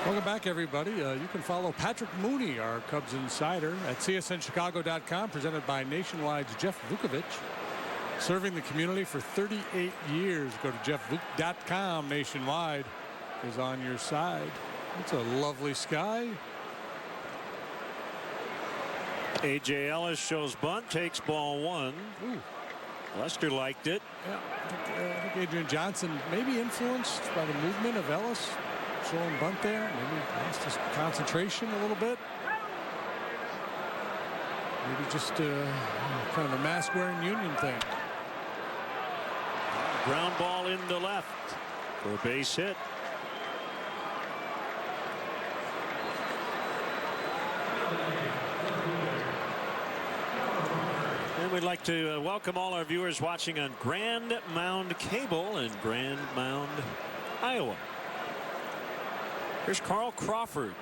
Welcome back, everybody. You can follow Patrick Mooney, our Cubs insider, at CSNChicago.com, presented by Nationwide's Jeff Vukovich. Serving the community for 38 years. Go to jeffvuk.com. Nationwide is on your side. It's a lovely sky. A.J. Ellis shows bunt, takes ball one. Ooh. Lester liked it. Yeah, I think Adrian Johnson maybe influenced by the movement of Ellis. Showing bunt there. Maybe lost his concentration a little bit. Maybe just kind of a mask-wearing Union thing. Ground ball into left for a base hit. And we'd like to welcome all our viewers watching on Grand Mound Cable in Grand Mound, Iowa. Here's Carl Crawford.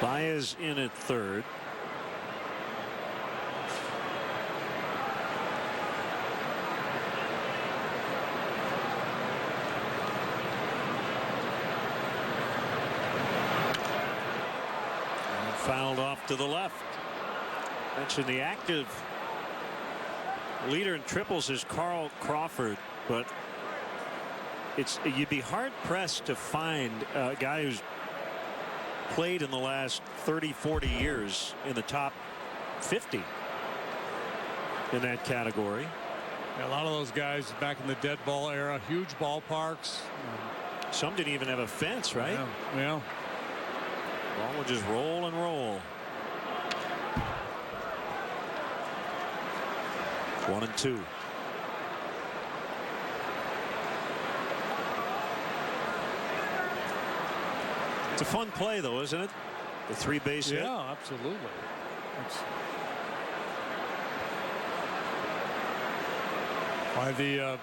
Baez in at third. And fouled off to the left. Mentioned the active leader in triples is Carl Crawford, but you'd be hard pressed to find a guy who's played in the last 30-40 years in the top 50 in that category. Yeah, a lot of those guys back in the dead ball era, huge ballparks. Some didn't even have a fence, right? Yeah. Ball would just roll and roll. 1-2. It's a fun play, though, isn't it? The three-base hit. Yeah, absolutely. Why the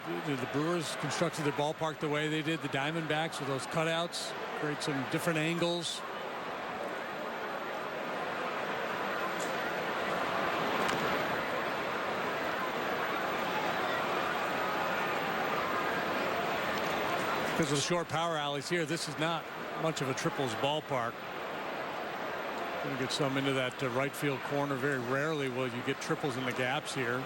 Brewers constructed their ballpark the way they did. The Diamondbacks with those cutouts create some different angles. Because of the short power alleys here, this is not much of a triples ballpark. Going to get some into that right field corner. Very rarely will you get triples in the gaps here.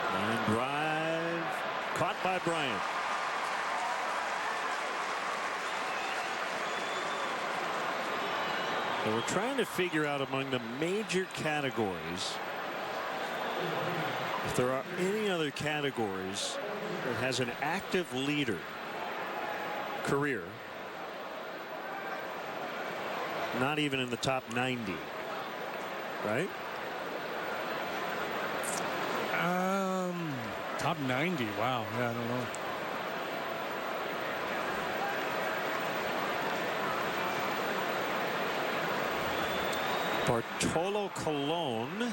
Line drive caught by Bryant. So we're trying to figure out among the major categories if there are any other categories that has an active leader career not even in the top 90, right? Top 90. Wow. Yeah, I don't know. Bartolo Colon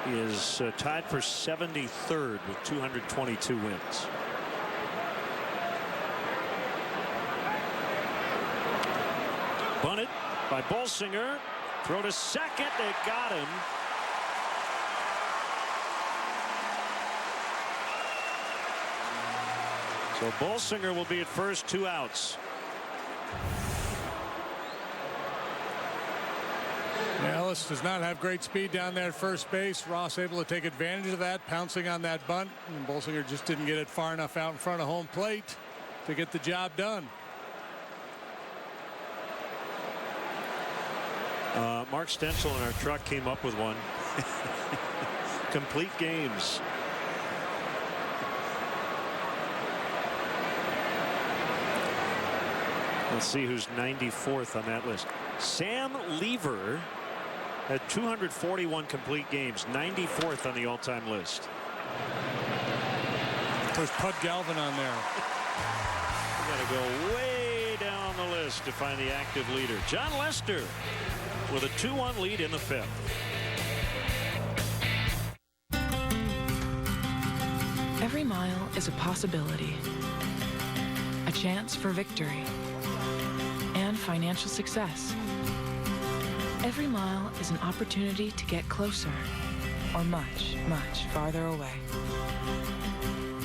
is tied for 73rd with 222 wins. Bunted by Bolsinger. Throw to second. They got him. So Bolsinger will be at first, 2 outs. Ellis does not have great speed down there at first base. Ross able to take advantage of that, pouncing on that bunt. And Bolsinger just didn't get it far enough out in front of home plate to get the job done. Mark Stensel in our truck came up with one. Complete games. Let's see who's 94th on that list. Sam Lever Had 241 complete games, 94th on the all-time list. There's Pud Galvin on there. We got to go way down the list to find the active leader. John Lester with a 2-1 lead in the 5th. Every mile is a possibility, a chance for victory, and financial success. Every mile is an opportunity to get closer or much, much farther away.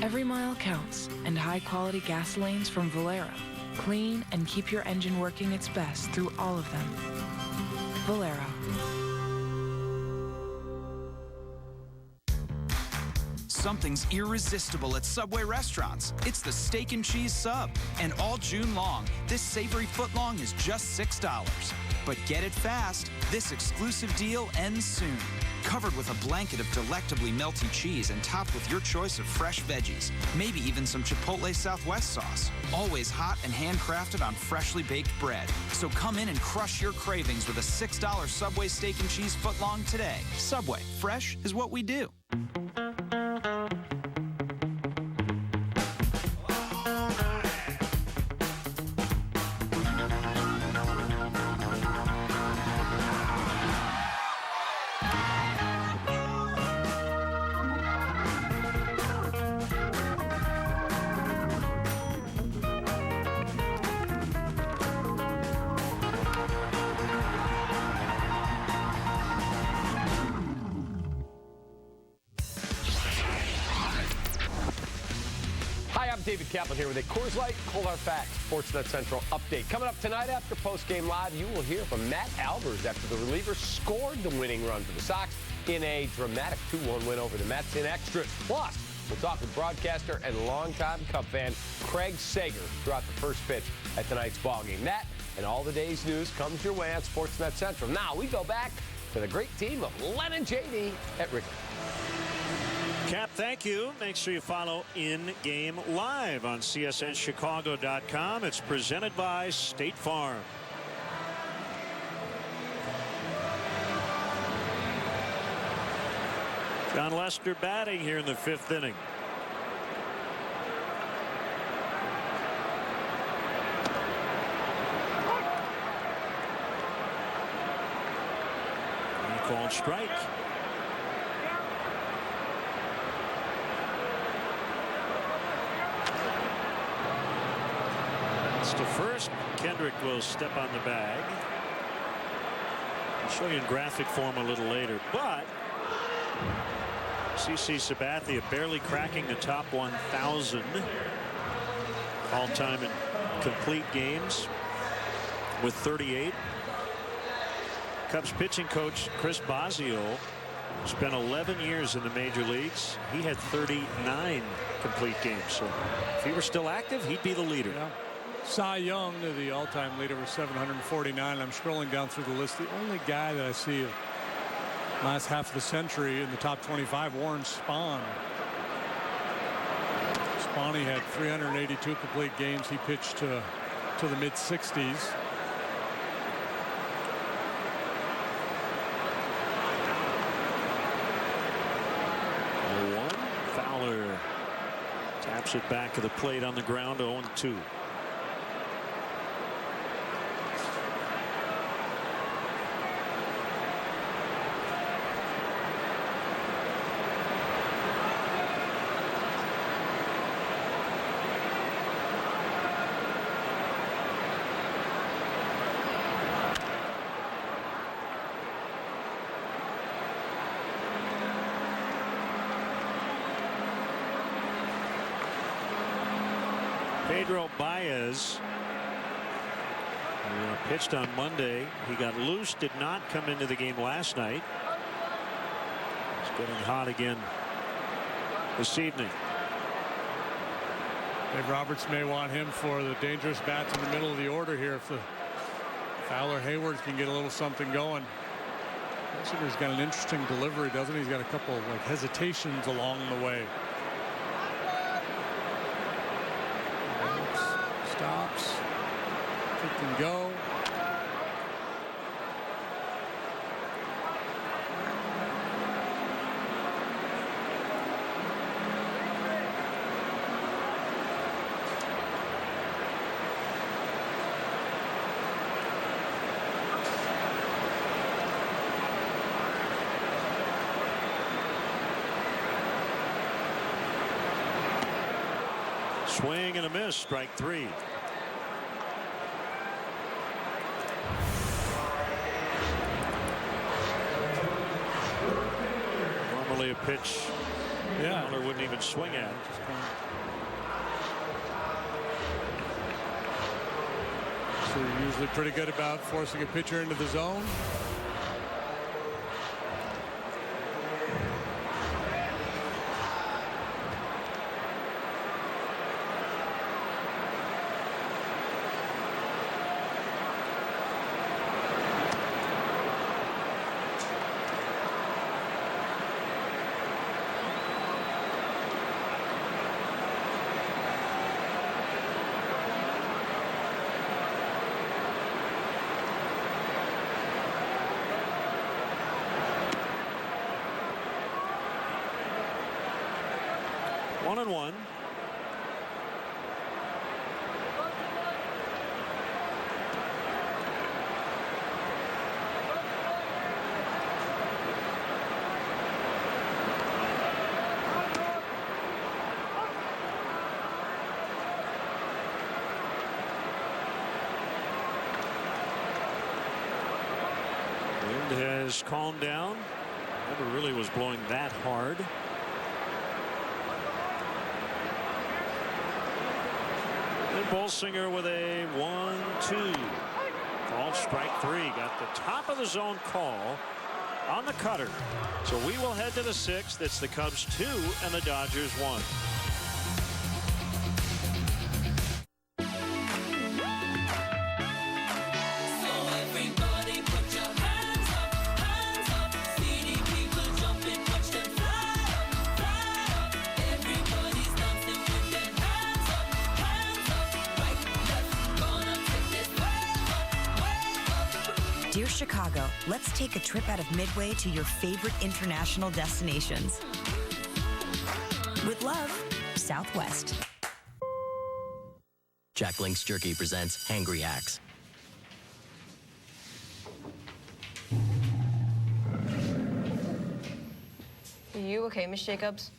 Every mile counts, and high-quality gasolines from Valero clean and keep your engine working its best through all of them. Valero. Something's irresistible at Subway restaurants. It's the Steak and Cheese Sub. And all June long, this savory footlong is just $6. But get it fast. This exclusive deal ends soon. Covered with a blanket of delectably melty cheese and topped with your choice of fresh veggies. Maybe even some Chipotle Southwest sauce. Always hot and handcrafted on freshly baked bread. So come in and crush your cravings with a $6 Subway Steak and Cheese footlong today. Subway, fresh is what we do. David Kaplan here with a Coors Light Cold Hard Facts SportsNet Central update. Coming up tonight after Postgame Live, you will hear from Matt Albers after the reliever scored the winning run for the Sox in a dramatic 2-1 win over the Mets in extras. Plus, we'll talk with broadcaster and longtime Cub fan Craig Sager throughout the first pitch at tonight's ballgame. That and all the day's news comes your way on SportsNet Central. Now we go back to the great team of Len and JD at Wrigley. Cap, thank you. Make sure you follow In Game Live on CSNChicago.com. It's presented by State Farm. John Lester batting here in the 5th inning. He called strike. To first, Kendrick will step on the bag. I'll show you in graphic form a little later, but CC Sabathia barely cracking the top 1,000 all-time in complete games with 38. Cubs pitching coach Chris Bosio spent 11 years in the major leagues. He had 39 complete games, so if he were still active, he'd be the leader. Yeah. Cy Young, the all-time leader, was 749. I'm scrolling down through the list. The only guy that I see last half of the century in the top 25, Warren Spahn. Spahny had 382 complete games. He pitched to the mid-60s. Fowler taps it back to the plate on the ground. 0-2. Pedro Baez pitched on Monday. He got loose, did not come into the game last night. He's getting hot again this evening. Dave Roberts may want him for the dangerous bats in the middle of the order here if the Fowler Hayward can get a little something going. He's got an interesting delivery, doesn't he? He's got a couple of hesitations along the way. Stops. He can go. Swing and a miss. Strike 3. Normally a pitch Miller wouldn't even swing at. So you're usually pretty good about forcing a pitcher into the zone. One and one. Wind has calmed down. Never really was blowing that hard. Bolsinger with a 1-2. Called strike 3. Got the top of the zone call on the cutter. So we will head to the 6th. It's the Cubs 2 and the Dodgers 1. Dear Chicago, let's take a trip out of Midway to your favorite international destinations. With love, Southwest. Jack Link's Jerky presents Hangry Hacks. Are you okay, Miss Jacobs?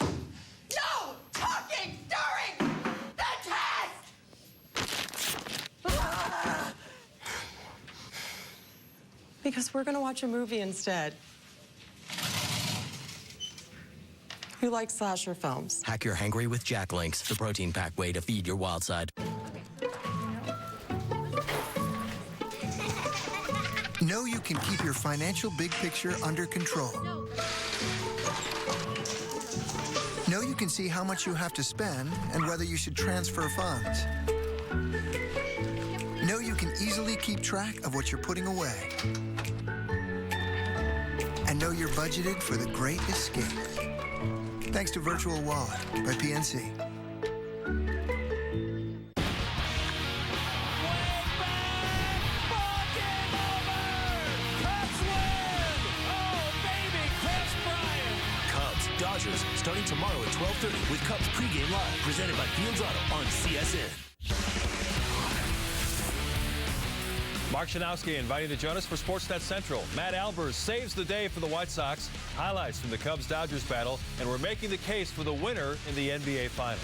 No talking during the test! Because we're going to watch a movie instead. Who likes slasher films? Hack your hangry with Jack Links, the protein-packed way to feed your wild side. Know you can keep your financial big picture under control. Know you can see how much you have to spend and whether you should transfer funds. Know you can easily keep track of what you're putting away. And know you're budgeted for the great escape. Thanks to Virtual Wallet by PNC. Dodgers starting tomorrow at 12:30 with Cubs pregame live, presented by Fields Auto on CSN. Mark Shanowski inviting the Jonas for SportsNet Central. Matt Albers saves the day for the White Sox. Highlights from the Cubs-Dodgers battle, and we're making the case for the winner in the NBA Finals.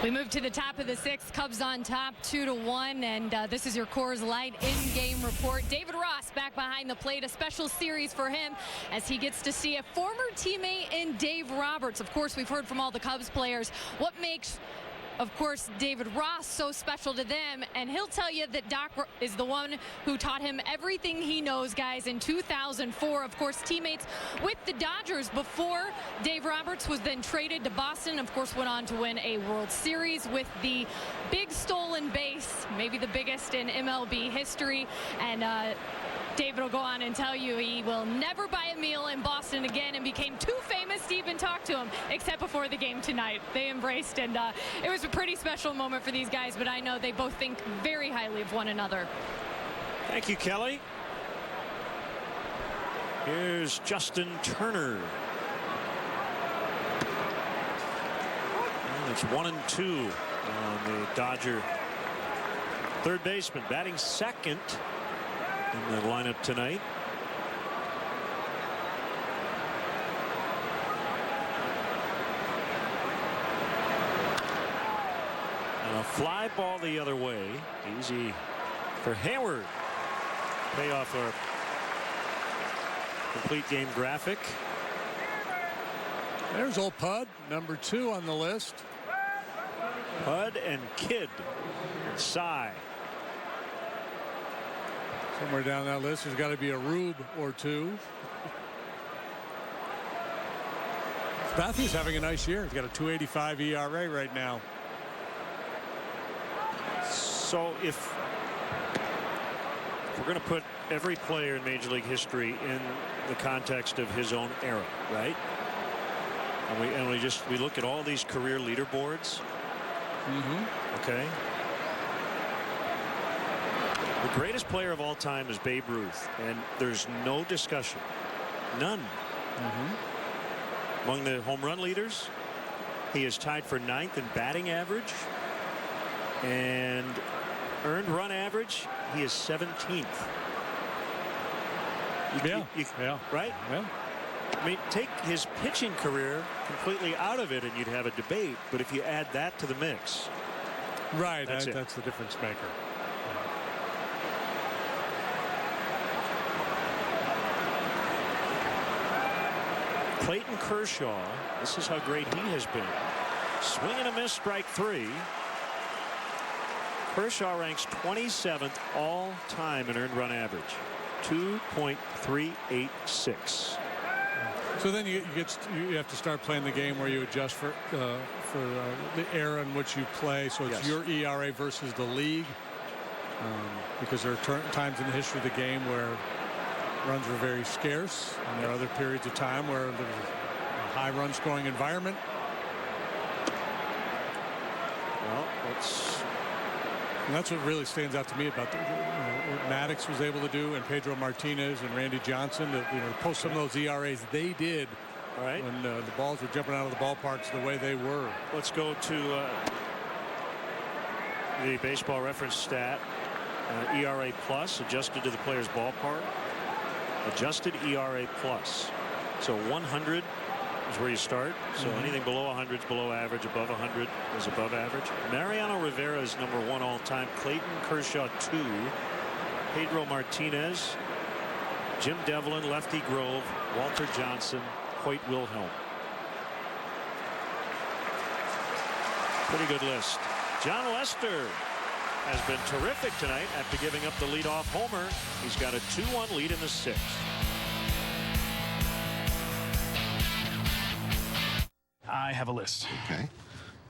We move to the top of the 6th. Cubs on top 2-1, and this is your Coors Light in-game report. David Ross back behind the plate, a special series for him as he gets to see a former teammate in Dave Roberts. Of course, we've heard from all the Cubs players what makes, of course, David Ross so special to them, and he'll tell you that Doc is the one who taught him everything he knows, guys. In 2004, of course, teammates with the Dodgers before Dave Roberts was then traded to Boston. Of course, went on to win a World Series with the big stolen base, maybe the biggest in MLB history, and David will go on and tell you he will never buy a meal in Boston again, and became too famous to even talk to him, except before the game tonight. They embraced, and it was a pretty special moment for these guys, but I know they both think very highly of one another. Thank you, Kelly. Here's Justin Turner. And it's 1-2 on the Dodger third baseman, batting second in the lineup tonight. A fly ball the other way. Easy for Hayward. Payoff our complete game graphic. There's old Pud, number 2 on the list. Pud and Kidd and Cy. Somewhere down that list, there's got to be a Rube or 2. Matthews having a nice year. He's got a 2.85 ERA right now. So if we're going to put every player in Major League history in the context of his own era, right? And we look at all these career leaderboards. Okay. The greatest player of all time is Babe Ruth, and there's no discussion. None. Among the home run leaders, he is tied for 9th in batting average, and earned run average, he is 17th. Right? Yeah. I mean, take his pitching career completely out of it and you'd have a debate, but if you add that to the mix. Right, that's the difference maker. Clayton Kershaw, this is how great he has been. Swing and a miss, strike 3. Kershaw ranks 27th all time in earned run average, 2.386. So then you have to start playing the game where you adjust for the era in which you play. So it's your ERA versus the league, because there are times in the history of the game where runs were very scarce, and there are other periods of time where there was a high run scoring environment. Well, that's what really stands out to me about what Maddox was able to do, and Pedro Martinez and Randy Johnson, to post some of those ERAs they did. All right. When the balls were jumping out of the ballparks the way they were. Let's go to the baseball reference stat. ERA plus adjusted to the player's ballpark. Adjusted ERA plus. So 100 is where you start. So anything below 100 is below average. Above 100 is above average. Mariano Rivera is number 1 all time. Clayton Kershaw 2. Pedro Martinez, Jim Devlin, Lefty Grove, Walter Johnson, Hoyt Wilhelm. Pretty good list. John Lester has been terrific tonight after giving up the leadoff homer. He's got a 2-1 lead in the 6th. I have a list. Okay.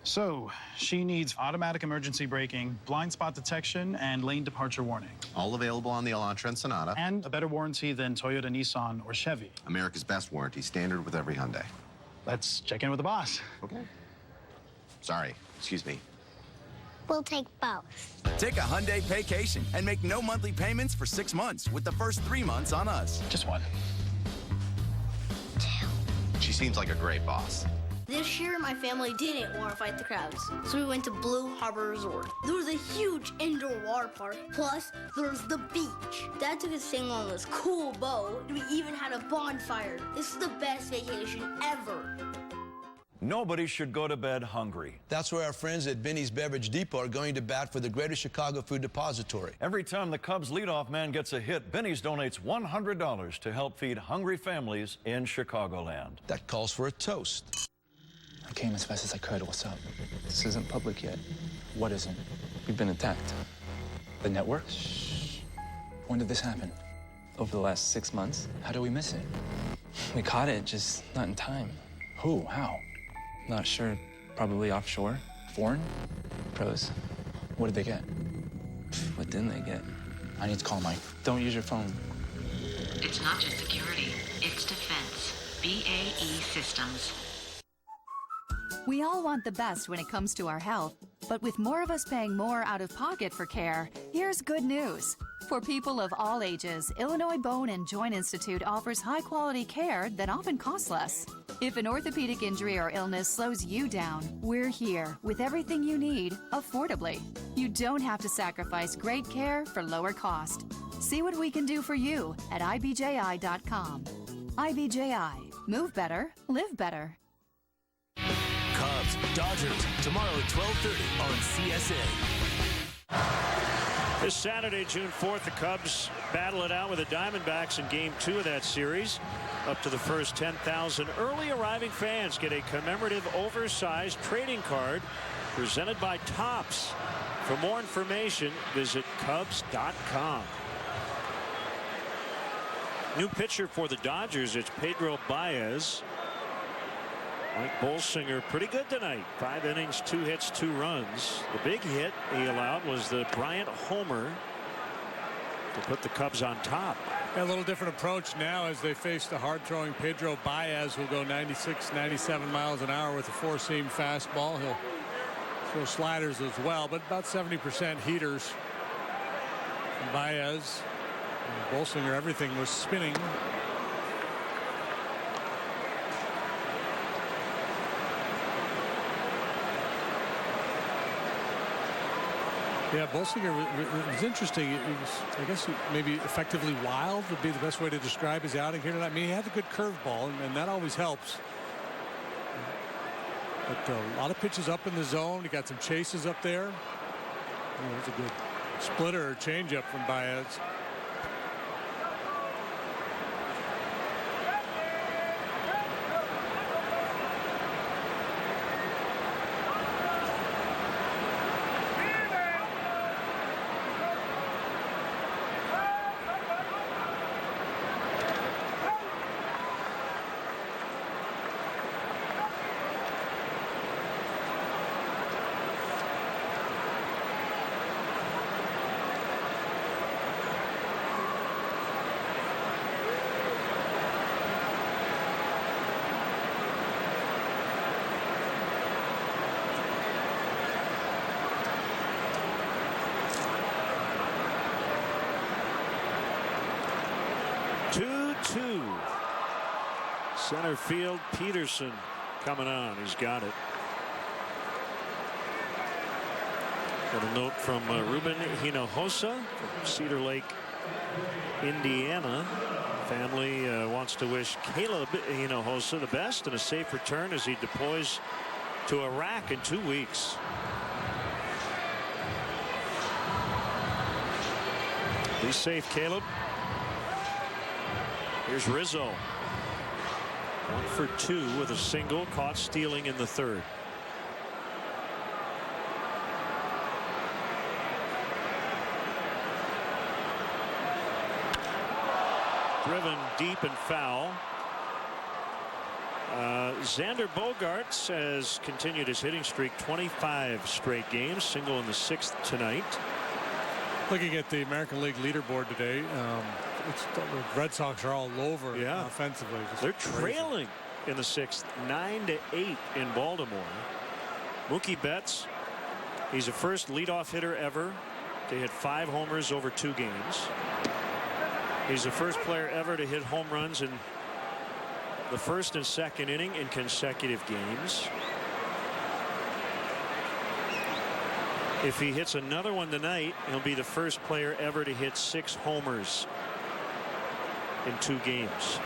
So she needs automatic emergency braking, blind spot detection, and lane departure warning. All available on the Elantra and Sonata. And a better warranty than Toyota, Nissan, or Chevy. America's best warranty, standard with every Hyundai. Let's check in with the boss. Okay. Sorry, excuse me. We'll take both. Take a Hyundai vacation and make no monthly payments for 6 months with the first 3 months on us. Just one. She seems like a great boss. This year, my family didn't want to fight the crowds, so we went to Blue Harbor Resort. There was a huge indoor water park, plus there was the beach. Dad took us sailing on this cool boat, and we even had a bonfire. This is the best vacation ever. Nobody should go to bed hungry. That's why our friends at Benny's Beverage Depot are going to bat for the Greater Chicago Food Depository. Every time the Cubs leadoff man gets a hit, Benny's donates $100 to help feed hungry families in Chicagoland. That calls for a toast. I came as fast as I could. What's up? This isn't public yet. What isn't? We've been attacked. The network? Shh. When did this happen? Over the last 6 months. How did we miss it? We caught it, just not in time. Who? How? Not sure. Probably offshore. Foreign? Pros. What did they get? What didn't they get? I need to call Mike. Don't use your phone. It's not just security, it's defense. BAE Systems. We all want the best when it comes to our health, but with more of us paying more out of pocket for care, here's good news. For people of all ages, Illinois Bone and Joint Institute offers high-quality care that often costs less. If an orthopedic injury or illness slows you down, we're here with everything you need, affordably. You don't have to sacrifice great care for lower cost. See what we can do for you at ibji.com. IBJI. Move better, live better. Cubs Cubs, Dodgers, tomorrow at 12:30 on CSN. This Saturday, June 4th, the Cubs battle it out with the Diamondbacks in Game 2 of that series. Up to the first 10,000 early arriving fans get a commemorative oversized trading card presented by Topps. For more information, visit Cubs.com. New pitcher for the Dodgers, it's Pedro Baez. Mike Bolsinger pretty good tonight. 5 innings, 2 hits, 2 runs. The big hit he allowed was the Bryant homer to put the Cubs on top. A little different approach now as they face the hard-throwing Pedro Baez, who'll go 96, 97 miles an hour with a 4-seam fastball. He'll throw sliders as well, but about 70% heaters. And Baez, and Bolsinger, everything was spinning. Yeah, Bolsinger was interesting. It was, I guess, maybe effectively wild would be the best way to describe his outing here tonight. I mean, he had a good curveball, and that always helps. But a lot of pitches up in the zone. He got some chases up there. Oh, that's a good splitter or changeup from Baez. Center field, Peterson coming on. He's got it. Got a note from Ruben Hinojosa from Cedar Lake, Indiana. Family wants to wish Caleb Hinojosa the best and a safe return as he deploys to Iraq in 2 weeks. Be safe, Caleb. Here's Rizzo. 1 for 2 with a single, caught stealing in the 3rd. Driven deep and foul. Xander Bogaerts has continued his hitting streak, 25 straight games, single in the 6th tonight. Looking at the American League leaderboard today, the Red Sox are all over offensively. They're trailing in the 6th, 9-8 in Baltimore. Mookie Betts, he's the first leadoff hitter ever to hit 5 homers over 2 games. He's the first player ever to hit home runs in the 1st and 2nd inning in consecutive games. If he hits another one tonight, he'll be the first player ever to hit 6 homers in 2 games.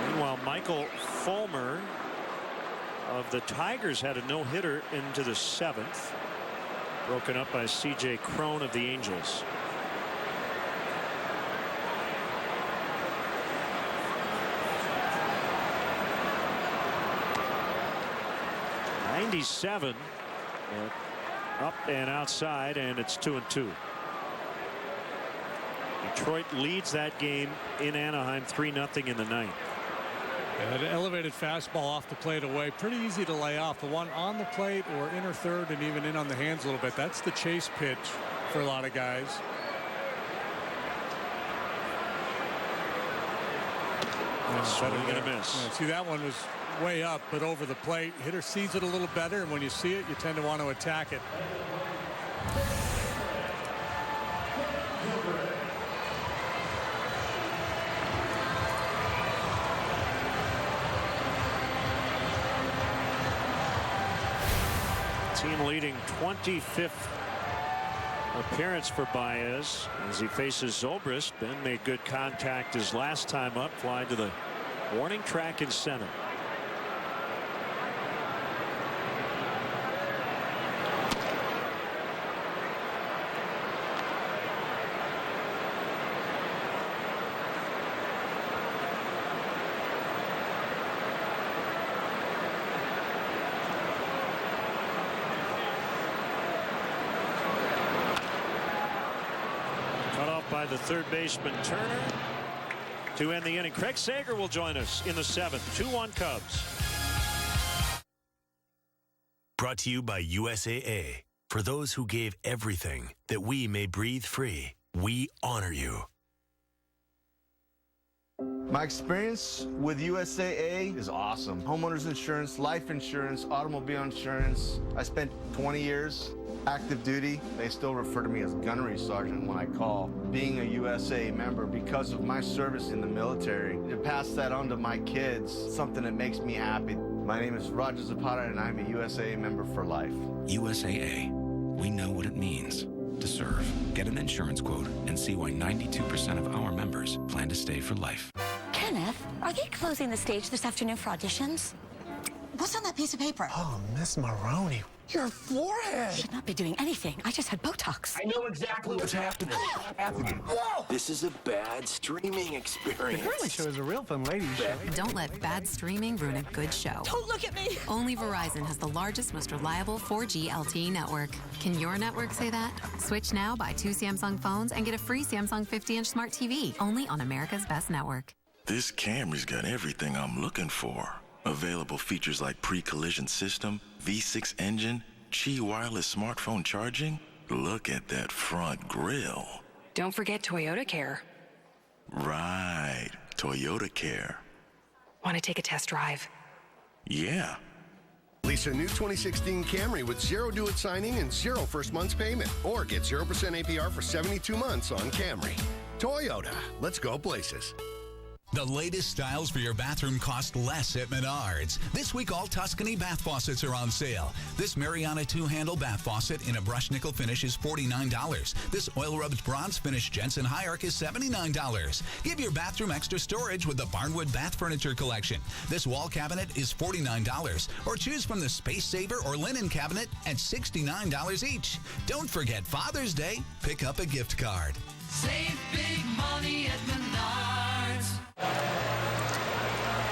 Meanwhile, Michael Fulmer of the Tigers had a no-hitter into the 7th, broken up by C.J. Cron of the Angels. '97, up and outside, and it's 2-2. Detroit leads that game in Anaheim 3-0 in the 9th. An elevated fastball off the plate away, pretty easy to lay off. The one on the plate or inner third and even in on the hands a little bit, that's the chase pitch for a lot of guys. Swing and a miss. Yeah, see, that one was way up, but over the plate. Hitter sees it a little better, and when you see it, you tend to want to attack it. Team leading 25th appearance for Baez as he faces Zobrist. Ben made good contact his last time up, flying to the Warning track in center. Cut off by the third baseman Turner. To end the inning, Craig Sager will join us in the 7th. 2-1 Cubs. Brought to you by USAA. For those who gave everything that we may breathe free, we honor you. My experience with USAA is awesome. Homeowners insurance, life insurance, automobile insurance. I spent 20 years active duty. They still refer to me as gunnery sergeant when I call. Being a USAA member, because of my service in the military, to pass that on to my kids, something that makes me happy. My name is Roger Zapata, and I'm a USAA member for life. USAA. We know what it means to serve. Get an insurance quote and see why 92% of our members plan to stay for life. Kenneth, are they closing the stage this afternoon for auditions? What's on that piece of paper? Oh, Miss Maroney, your forehead. Should not be doing anything. I just had Botox. I know exactly what's happening. Whoa! This is a bad streaming experience. The Curly Show is a real fun ladies show. Don't let bad streaming ruin a good show. Don't look at me. Only Verizon has the largest, most reliable 4G LTE network. Can your network say that? Switch now, buy 2 Samsung phones, and get a free Samsung 50-inch smart TV. Only on America's best network. This Camry's got everything I'm looking for. Available features like pre-collision system, V6 engine, Qi wireless smartphone charging. Look at that front grille. Don't forget Toyota Care. Right, Toyota Care. Want to take a test drive? Yeah. Lease a new 2016 Camry with 0 due at signing and 0 first month's payment. Or get 0% APR for 72 months on Camry. Toyota, let's go places. The latest styles for your bathroom cost less at Menards. This week, all Tuscany bath faucets are on sale. This Mariana 2-handle bath faucet in a brushed nickel finish is $49. This Oil Rubs bronze finish Jensen High-Arc is $79. Give your bathroom extra storage with the Barnwood Bath Furniture Collection. This wall cabinet is $49. Or choose from the Space Saver or Linen Cabinet at $69 each. Don't forget Father's Day. Pick up a gift card. Save big money at Menards.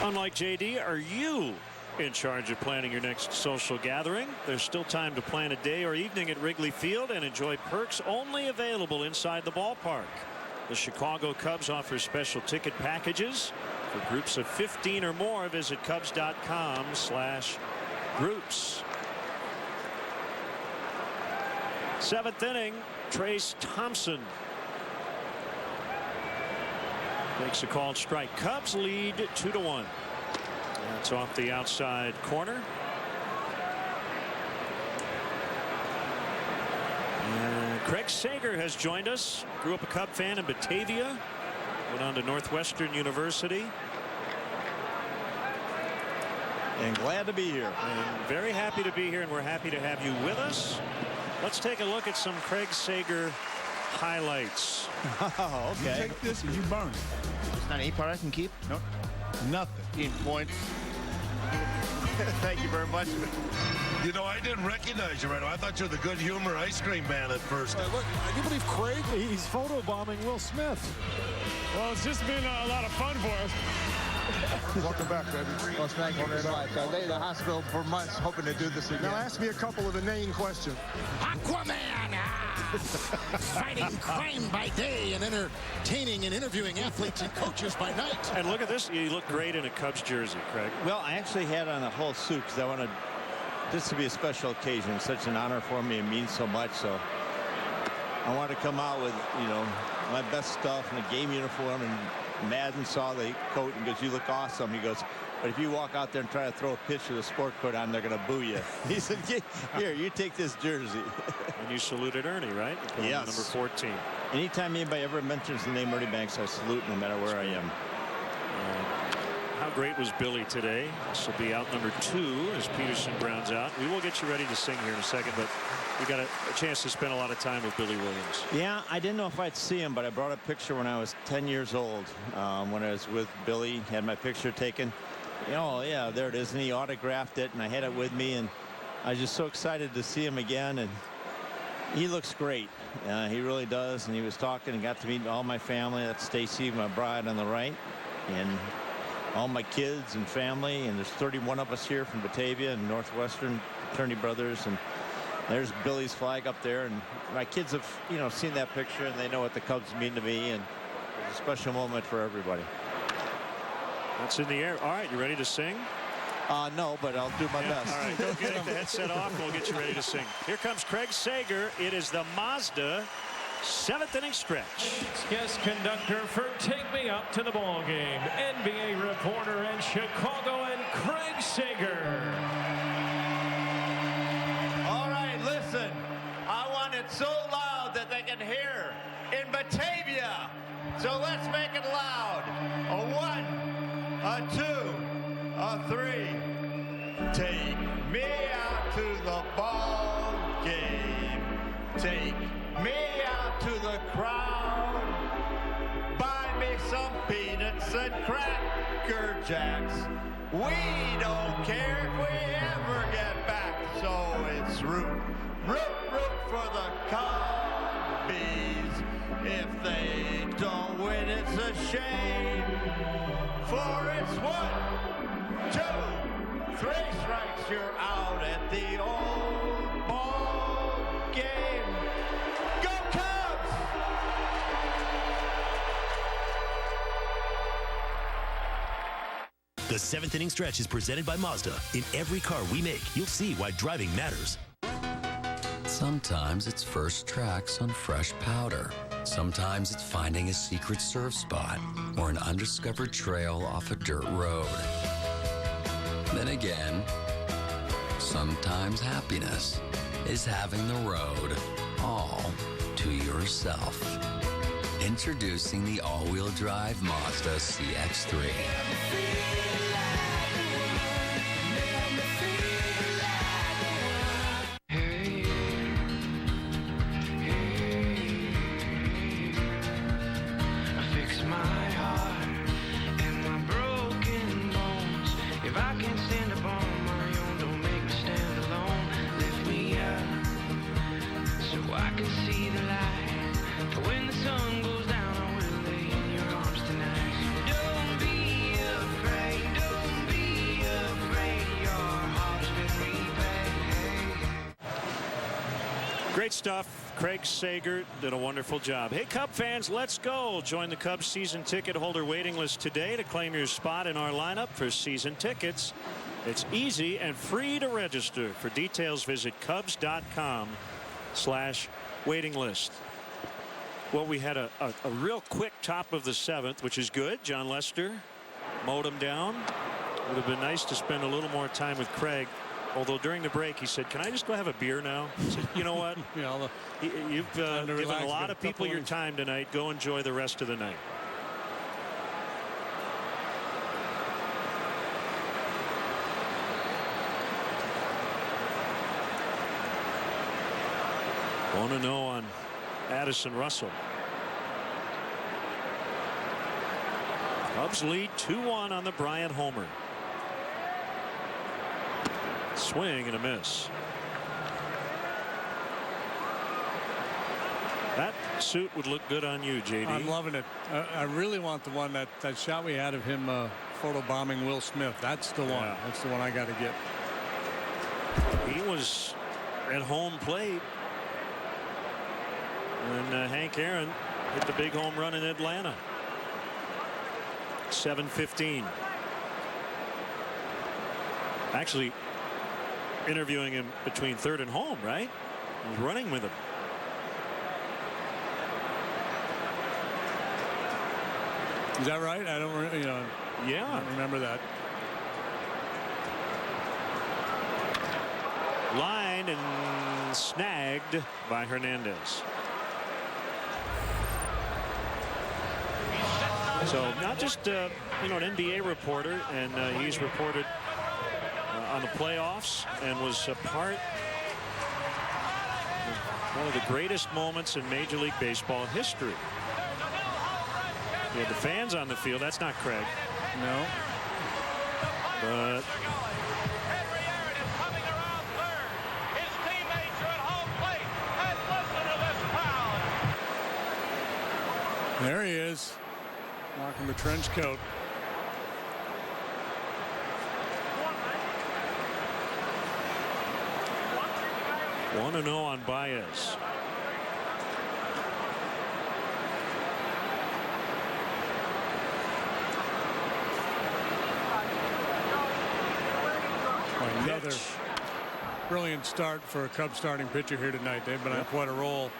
Unlike JD, are you in charge of planning your next social gathering? There's still time to plan a day or evening at Wrigley Field and enjoy perks only available inside the ballpark. The Chicago Cubs offer special ticket packages for groups of 15 or more. Visit Cubs.com/groups. 7th inning, Trace Thompson makes a called strike. Cubs lead 2-1. That's off the outside corner. And Craig Sager has joined us. Grew up a Cub fan in Batavia. Went on to Northwestern University. And glad to be here. And very happy to be here, and we're happy to have you with us. Let's take a look at some Craig Sager highlights. Oh, okay. You take this and you burn it. There's not any part I can keep? Nope. Nothing. 15 points. Thank you very much. You know, I didn't recognize you right away. I thought you were the good humor ice cream man at first. Look, I do believe Craig, he's photobombing Will Smith. Well, it's just been a lot of fun for us. Welcome back, baby. Well, thank you very much. I lay in the hospital for months hoping to do this again. Now ask me a couple of inane questions. Aquaman! Fighting crime by day and entertaining and interviewing athletes and coaches by night. And look at this. You look great in a Cubs jersey, Craig. Well, I actually had on a whole suit because I wanted this to be a special occasion. It's such an honor for me. It means so much. So I wanted to come out with, you know, my best stuff in a game uniform. And Madden saw the coat and goes, "You look awesome." He goes, "But if you walk out there and try to throw a pitch with a sport coat on, they're going to boo you." He said, "Here, you take this jersey." And you saluted Ernie, right? Yes. Number 14. Anytime anybody ever mentions the name Ernie Banks, I salute no matter where I am. How great was Billy today? This will be out number 2 as Peterson grounds out. We will get get you ready to sing here in a second, but we got a chance to spend a lot of time with Billy Williams. Yeah, I didn't know if I'd see him, but I brought a picture when I was 10 years old. When I was with Billy, had my picture taken. Oh, yeah, there it is. And he autographed it, and I had it with me. And I was just so excited to see him again. And he looks great. He really does. And he was talking and got to meet all my family. That's Stacy, my bride on the right. And all my kids and family. And there's 31 of us here from Batavia and Northwestern Attorney Brothers. And there's Billy's flag up there. And my kids have, seen that picture, and they know what the Cubs mean to me. And it's a special moment for everybody. That's in the air. All right, you ready to sing? No, but I'll do my best. All right, go get the headset off, and we'll get you ready to sing. Here comes Craig Sager. It is the Mazda 7th inning stretch. Guest conductor for Take Me Up to the Ball Game, NBA reporter in Chicago, and Craig Sager. All right, listen. I want it so loud that they can hear in Batavia. So let's make it loud. A 1, a 2, a 3. Take me out to the ball game. Take me out to the crowd. Buy me some peanuts and Cracker Jacks. We don't care if we ever get back. So it's root for the Cubbies. If they don't win, it's a shame. For it's 1, 2, 3 strikes, you're out at the old ball game. Go Cubs! The 7th inning stretch is presented by Mazda. In every car we make, you'll see why driving matters. Sometimes it's first tracks on fresh powder. Sometimes it's finding a secret surf spot or an undiscovered trail off a dirt road. Then again, sometimes happiness is having the road all to yourself. Introducing the all-wheel drive Mazda CX-3. Great stuff. Craig Sager did a wonderful job. Hey, Cub fans, let's go. Join the Cubs season ticket holder waiting list today to claim your spot in our lineup for season tickets. It's easy and free to register. For details, visit Cubs.com/waiting list. Well, we had a real quick top of the 7th, which is good. John Lester mowed him down. Would have been nice to spend a little more time with Craig. Although during the break he said, "Can I just go have a beer now?" I said, "You know what? You've given a lot of people your time tonight. Go enjoy the rest of the night." Want to know on Addison Russell. Cubs lead 2-1 on the Bryant homer. Swing and a miss. That suit would look good on you, JD. I'm loving it. I really want the one that shot we had of him photobombing Will Smith. That's the one. Yeah. That's the one I got to get. He was at home plate when Hank Aaron hit the big home run in Atlanta. 7:15. Actually interviewing him between third and home, right? He was running with him. Is that right? I don't, yeah, I don't remember that. Lined and snagged by Hernandez. So not just an NBA reporter, and he's reported on the playoffs and was a part of one of the greatest moments in Major League Baseball history. You had the fans on the field. That's not Craig. No. But there he is, rocking the trench coat. One to 0 on Baez. Another brilliant start for a Cubs starting pitcher here tonight. They've been on quite a roll.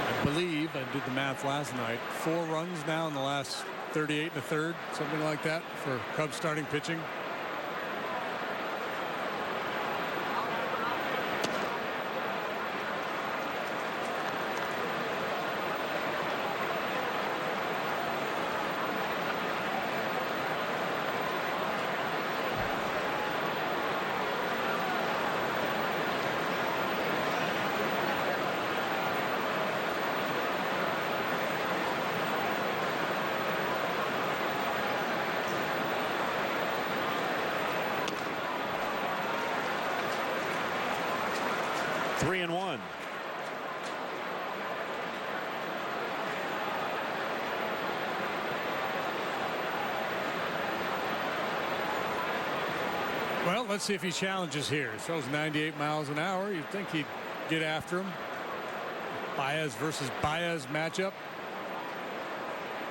I believe, I did the math last night, 4 runs now in the last 38 1/3, something like that for Cubs starting pitching. Three and one. Well, let's see if he challenges here. He throws 98 miles an hour. You'd think he'd get after him. Baez versus Baez matchup.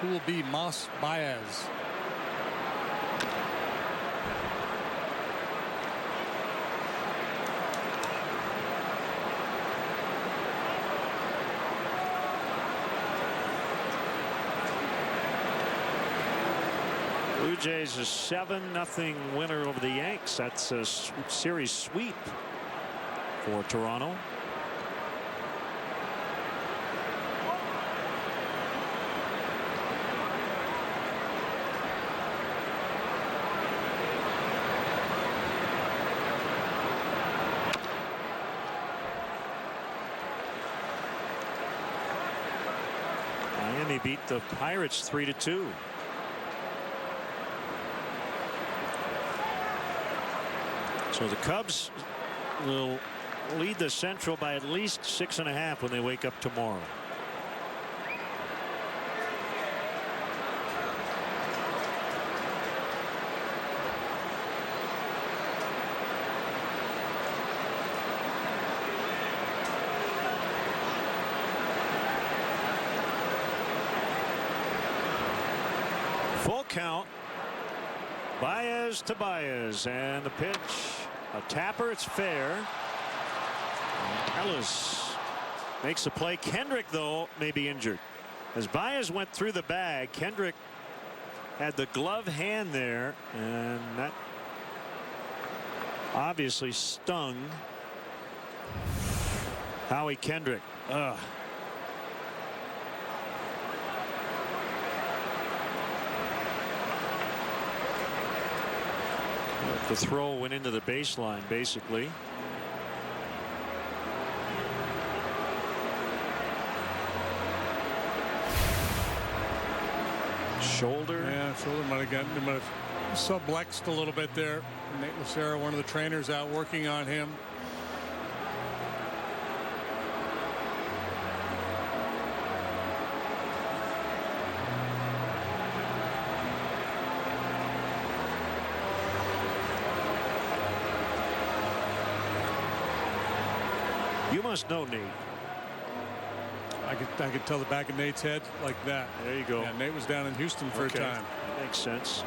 Who will be Moss Baez? Blue Jays a 7-0 winner over the Yanks. That's a series sweep for Toronto. Miami beat the Pirates 3-2. So the Cubs will lead the Central by at least 6.5 when they wake up tomorrow. Full count. Baez to Baez, and the pitch, a tapper. It's fair. Ellis makes a play. Kendrick, though, may be injured. As Baez went through the bag, Kendrick had the glove hand there, and that obviously stung Howie Kendrick. Ugh. The throw went into the baseline, basically. Shoulder. Yeah, shoulder might have gotten, might have sublexed a little bit there. Nate Lucero, one of the trainers, out working on him. You must know Nate. I could tell the back of Nate's head like that. There you go. Yeah, Nate was down in Houston for a time. That makes sense.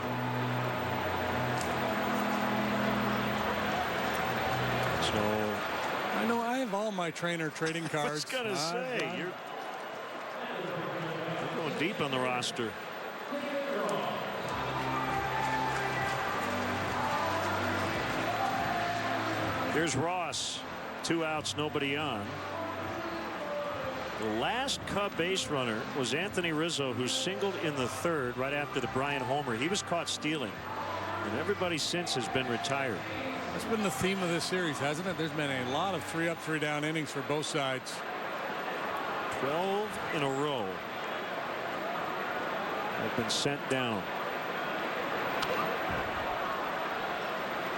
So I know I have all my trainer trading cards. I was gonna say you're going deep on the roster. Here's Ross. 2 outs, nobody on. The last Cub base runner was Anthony Rizzo, who singled in the 3rd right after the Bryant homer. He was caught stealing, and everybody since has been retired. That's been the theme of this series, hasn't it? There's been a lot of 3 up, 3 down innings for both sides. 12 in a row have been sent down.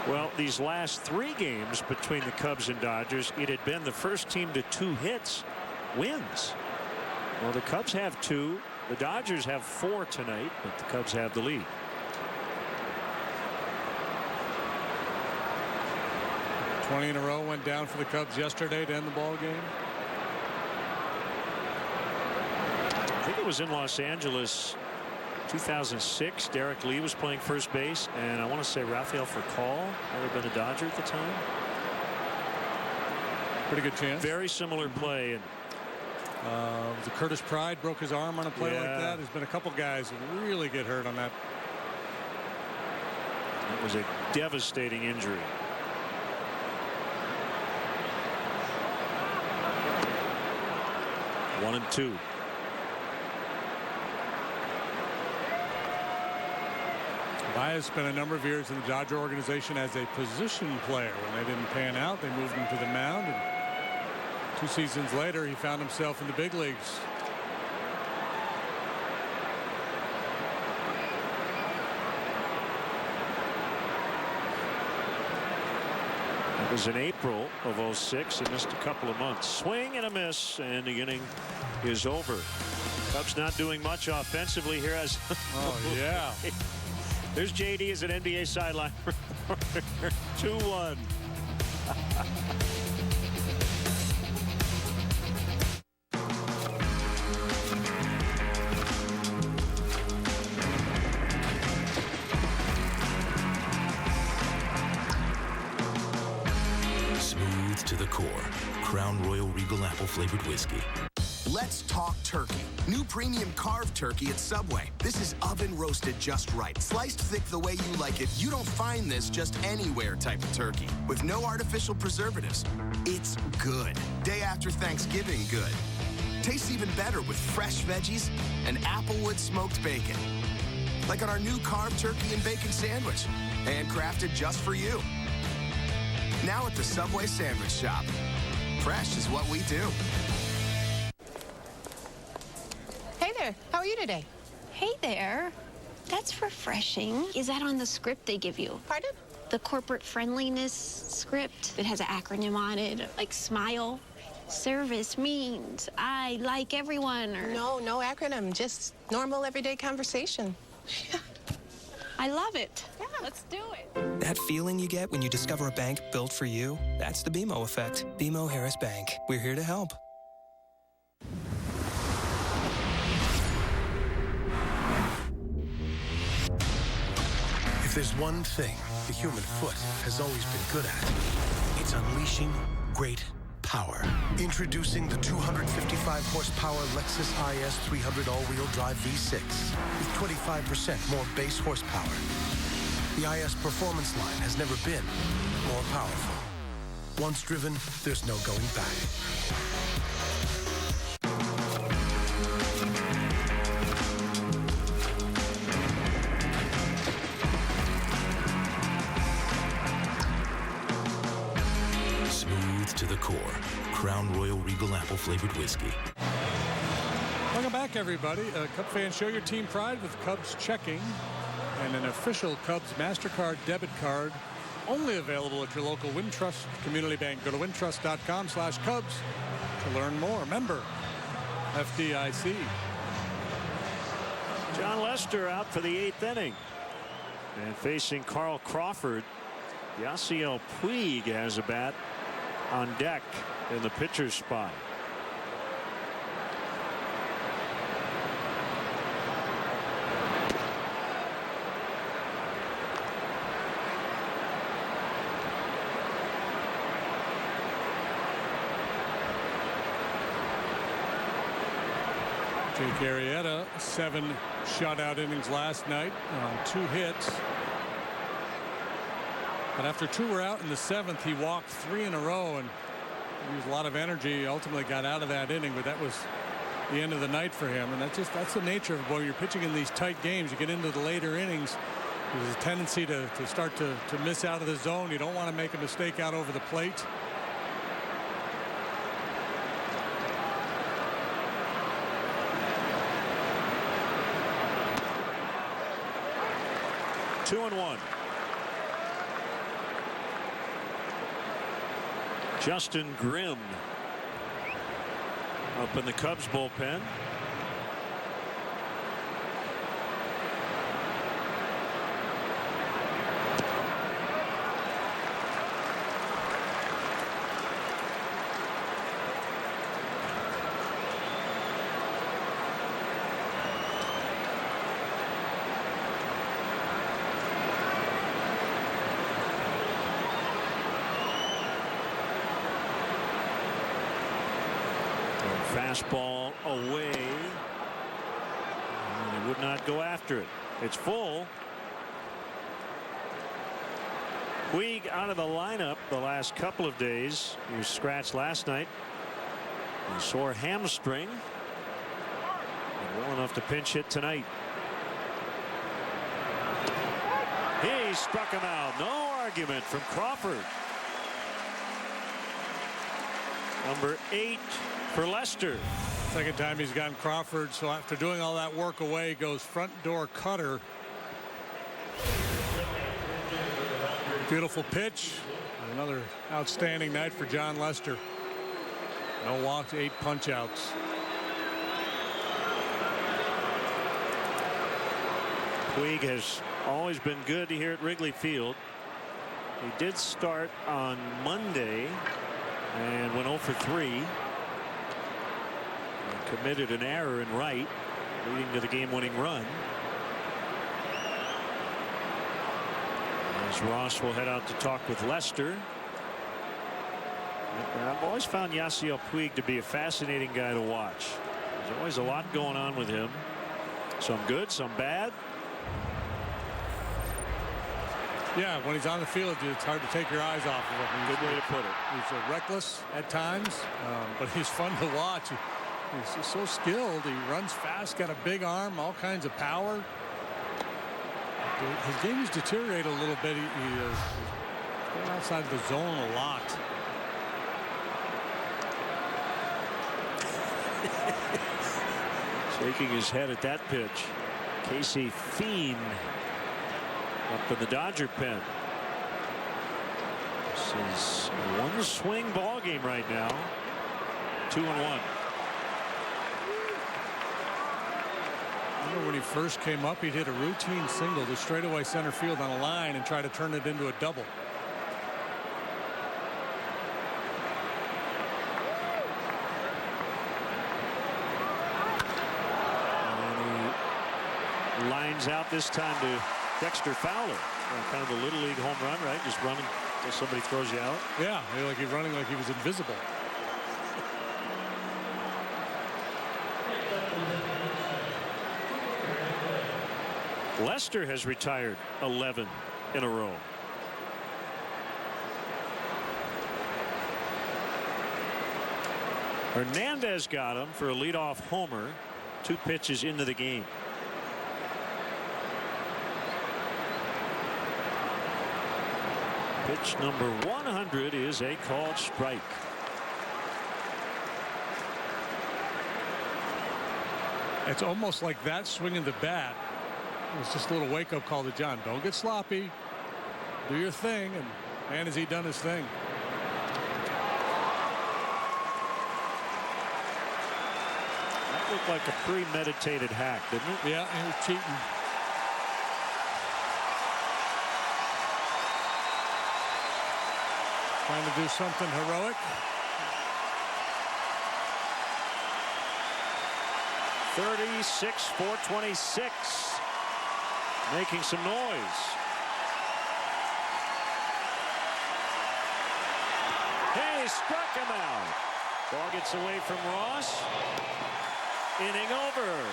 Well, these last 3 games between the Cubs and Dodgers, it had been the first team to 2 hits wins. Well, the Cubs have 2. The Dodgers have 4 tonight, but the Cubs have the lead. $20 in a row went down for the Cubs yesterday to end the ball game. I think it was in Los Angeles 2006. Derek Lee was playing first base, and I want to say Rafael Furcal might have been a Dodger at the time. Pretty good chance. Very similar play. And the Curtis Pride broke his arm on a play like that. There's been a couple guys who really get hurt on that. It was a devastating injury. One and 2. Baez spent a number of years in the Dodger organization as a position player. When they didn't pan out, they moved him to the mound. And 2 seasons later, he found himself in the big leagues. It was in April of 06. He missed a couple of months. Swing and a miss, and the inning is over. Cubs not doing much offensively here. As oh yeah. There's JD as an NBA sideline reporter. 2-1. Smooth to the core. Crown Royal Regal Apple flavored whiskey. Let's talk turkey. New premium carved turkey at Subway. This is oven roasted just right. Sliced thick the way you like it. You don't find this just anywhere type of turkey. With no artificial preservatives. It's good. Day after Thanksgiving good. Tastes even better with fresh veggies and applewood smoked bacon. Like on our new carved turkey and bacon sandwich. Handcrafted just for you. Now at the Subway Sandwich Shop. Fresh is what we do. Hey there, how are you today? Hey there. That's refreshing. Is that on the script they give you? Pardon? The corporate friendliness script. It has an acronym on it, like SMILE. Service means I like everyone. Or... No acronym, just normal everyday conversation. Yeah. I love it. Yeah, let's do it. That feeling you get when you discover a bank built for you, that's the BMO effect. BMO Harris Bank. We're here to help. If there's one thing the human foot has always been good at, it's unleashing great power. Introducing the 255 horsepower Lexus IS 300 all-wheel drive V6 with 25% more base horsepower. The IS performance line has never been more powerful. Once driven, there's no going back. To the core. Crown Royal Regal Apple flavored whiskey. Welcome back, everybody. Cub fans, show your team pride with Cubs checking and an official Cubs MasterCard debit card only available at your local Wintrust Community Bank. Go to wintrust.com/Cubs to learn more. Member FDIC. John Lester out for the 8th inning. And facing Carl Crawford, Yasiel Puig has a bat on deck in the pitcher's spot. Jake Arrieta, 7 shutout innings last night on 2 hits. But after 2 were out in the 7th, he walked 3 in a row, and used a lot of energy. Ultimately got out of that inning, but that was the end of the night for him. And that's the nature of it. When you're pitching in these tight games, you get into the later innings, there's a tendency to start to miss out of the zone. You don't want to make a mistake out over the plate. Two and one. Justin Grimm up in the Cubs bullpen. Fastball away. And he would not go after it. It's full. Puig out of the lineup the last couple of days. He was scratched last night. A sore hamstring. And well enough to pinch hit tonight. He struck him out. No argument from Crawford. Number 8 for Lester. Second time he's gotten Crawford, so after doing all that work away, goes front door cutter. Beautiful pitch. Another outstanding night for John Lester. No walks, 8 punch outs. Puig has always been good here at Wrigley Field. He did start on Monday and went 0 for 3. Committed an error in right, leading to the game-winning run. As Ross will head out to talk with Lester. I've always found Yasiel Puig to be a fascinating guy to watch. There's always a lot going on with him. Some good, some bad. Yeah, when he's on the field, it's hard to take your eyes off of him. Good way to put it. He's reckless at times, but he's fun to watch. He's just so skilled. He runs fast, got a big arm, all kinds of power. His game has deteriorated a little bit. He's going outside the zone a lot. Shaking his head at that pitch. Casey Fiend up in the Dodger pen. This is a one-swing ball game right now. 2-1. Remember when he first came up, he'd hit a routine single to straightaway center field on a line and try to turn it into a double. And he lines out this time to Dexter Fowler. Kind of a little league home run, right? Just running until somebody throws you out. Yeah, like he's running like he was invisible. Lester has retired 11 in a row. Hernandez got him for a leadoff homer 2 pitches into the game. Pitch number 100 is a called strike. It's almost like that swing of the bat. It was just a little wake-up call to John. Don't get sloppy. Do your thing. And man, has he done his thing. That looked like a premeditated hack, didn't it? Yeah, he was cheating. Trying to do something heroic. 36-426. Making some noise. Hey, struck him out. Ball gets away from Ross. Inning over.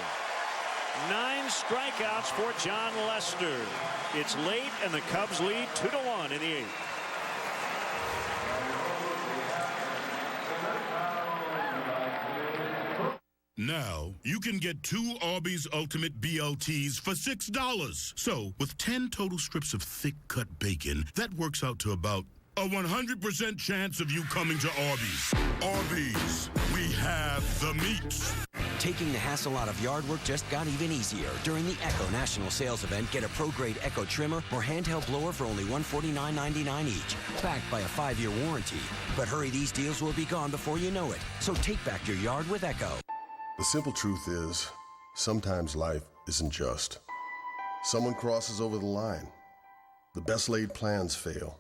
9 strikeouts for John Lester. It's late and the Cubs lead 2-1 in the 8th. Now, you can get 2 Arby's Ultimate BLTs for $6. So, with 10 total strips of thick-cut bacon, that works out to about a 100% chance of you coming to Arby's. Arby's, we have the meats. Taking the hassle out of yard work just got even easier. During the Echo National Sales Event, get a pro-grade Echo trimmer or handheld blower for only $149.99 each, backed by a 5-year warranty. But hurry, these deals will be gone before you know it. So take back your yard with Echo. The simple truth is, sometimes life isn't just. Someone crosses over the line, the best laid plans fail,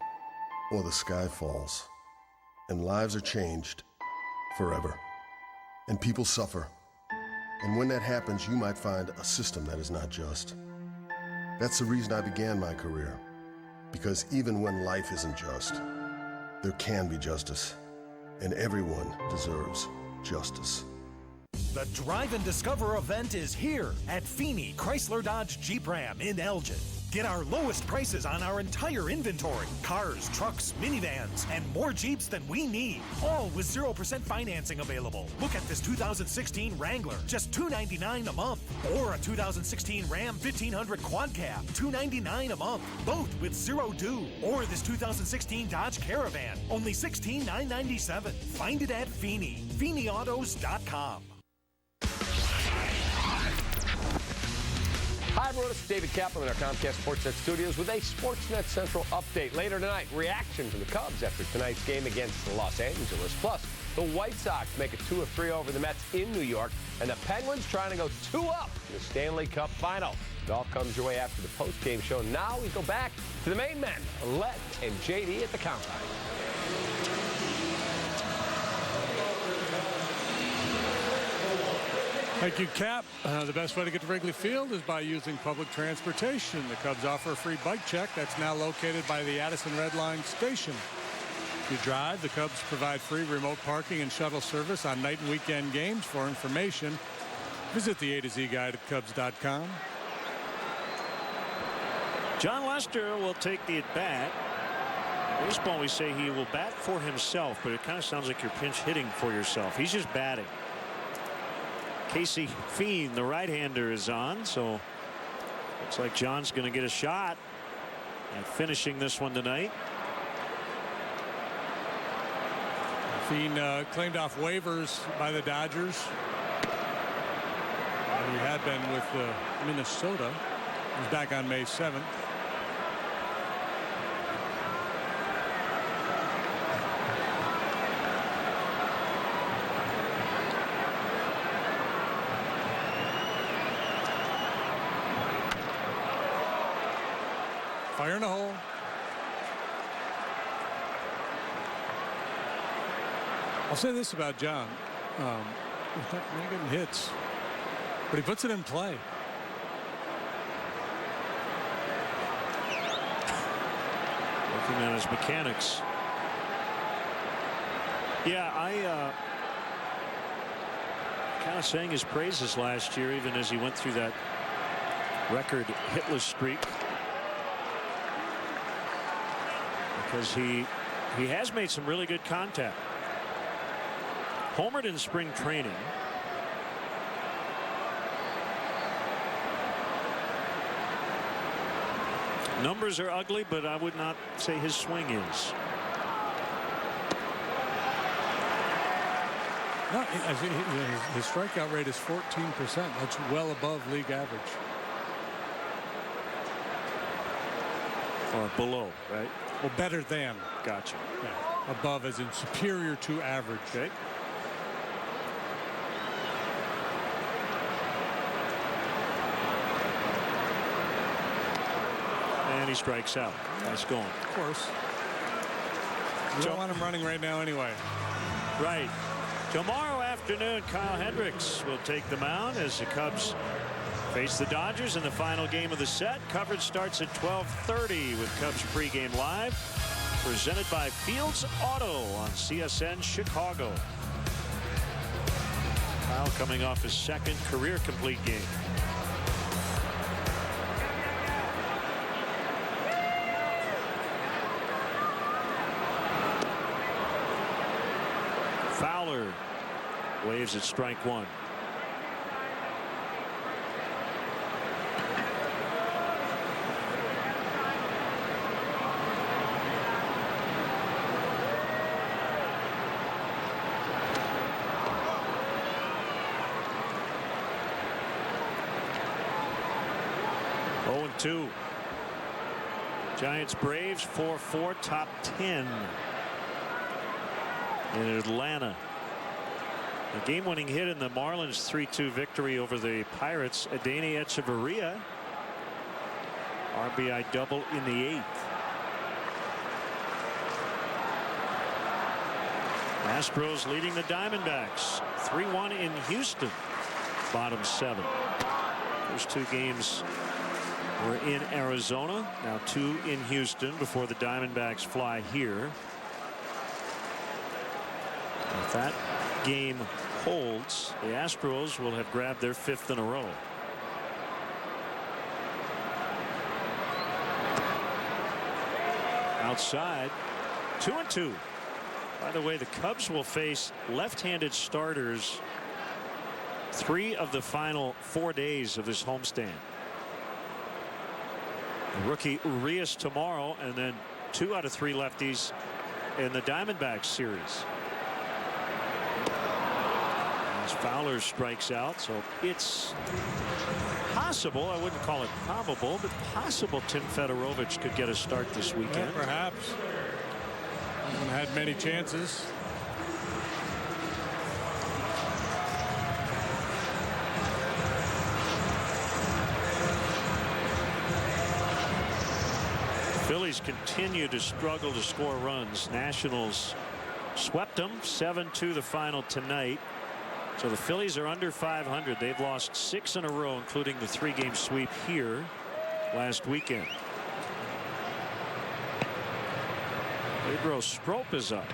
or the sky falls, and lives are changed forever, and people suffer. And when that happens, you might find a system that is not just. That's the reason I began my career, because even when life isn't just, there can be justice, and everyone deserves justice. The Drive and Discover event is here at Feeney Chrysler Dodge Jeep Ram in Elgin. Get our lowest prices on our entire inventory. Cars, trucks, minivans, and more Jeeps than we need. All with 0% financing available. Look at this 2016 Wrangler, just $299 a month. Or a 2016 Ram 1500 Quad Cab, $299 a month. Both with 0 due. Or this 2016 Dodge Caravan, only $16,997. Find it at Feeney. FeeneyAutos.com. Hi, everyone. It's David Kaplan in our Comcast SportsNet studios with a SportsNet Central update. Later tonight, reaction from the Cubs after tonight's game against Los Angeles. Plus, the White Sox make it 2 of 3 over the Mets in New York, and the Penguins trying to go 2 up in the Stanley Cup final. It all comes your way after the postgame show. Now we go back to the main men, Let and JD at the combine. Thank you, Cap. The best way to get to Wrigley Field is by using public transportation. The Cubs offer a free bike check that's now located by the Addison Red Line station. If you drive, the Cubs provide free remote parking and shuttle service on night and weekend games. For information, visit the A to Z guide at Cubs.com. John Lester will take the at-bat. Baseball, we say he will bat for himself, but it kind of sounds like you're pinch hitting for yourself. He's just batting. Casey Fiend, the right-hander, is on, so looks like John's going to get a shot at finishing this one tonight. Fiend claimed off waivers by the Dodgers. He had been with Minnesota. He's back on May 7th. Fire in the hole. I'll say this about John. He's not getting hits, but he puts it in play. Working on his mechanics. Yeah, I kind of sang his praises last year, even as he went through that record hitless streak. Because he has made some really good contact. Homered in spring training. Numbers are ugly, but I would not say his swing is. No, his strikeout rate is 14%. That's well above league average. Or below, right? Well, better than. Gotcha. Yeah. Above as in superior to average. Okay. And he strikes out. Nice going. Of course. You don't want him running right now anyway. Right. Tomorrow afternoon, Kyle Hendricks will take the mound as the Cubs face the Dodgers in the final game of the set. Coverage starts at 12:30 with Cubs pregame live, presented by Fields Auto on CSN Chicago. Kyle coming off his second career complete game. Fowler waves at strike 1. 0-2. Giants Braves 4-4, top 10 in Atlanta. A game-winning hit in the Marlins 3-2 victory over the Pirates. Adeiny Echeverria, RBI double in the 8th. Astros leading the Diamondbacks 3-1 in Houston, bottom 7. First 2 games were in Arizona, now 2 in Houston before the Diamondbacks fly here. If that game holds, the Astros will have grabbed their 5th in a row. Outside, 2-2. By the way, the Cubs will face left-handed starters 3 of the final 4 days of this homestand. The rookie Urias tomorrow, and then 2 out of 3 lefties in the Diamondbacks series. As Fowler strikes out, so it's possible, I wouldn't call it probable, but possible Tim Fedorovich could get a start this weekend. Yeah, perhaps. Hasn't had many chances. Phillies continue to struggle to score runs. Nationals swept them 7-2 the final tonight. So the Phillies are under 500. They've lost 6 in a row, including the 3-game sweep here last weekend. Pedro Strop is up.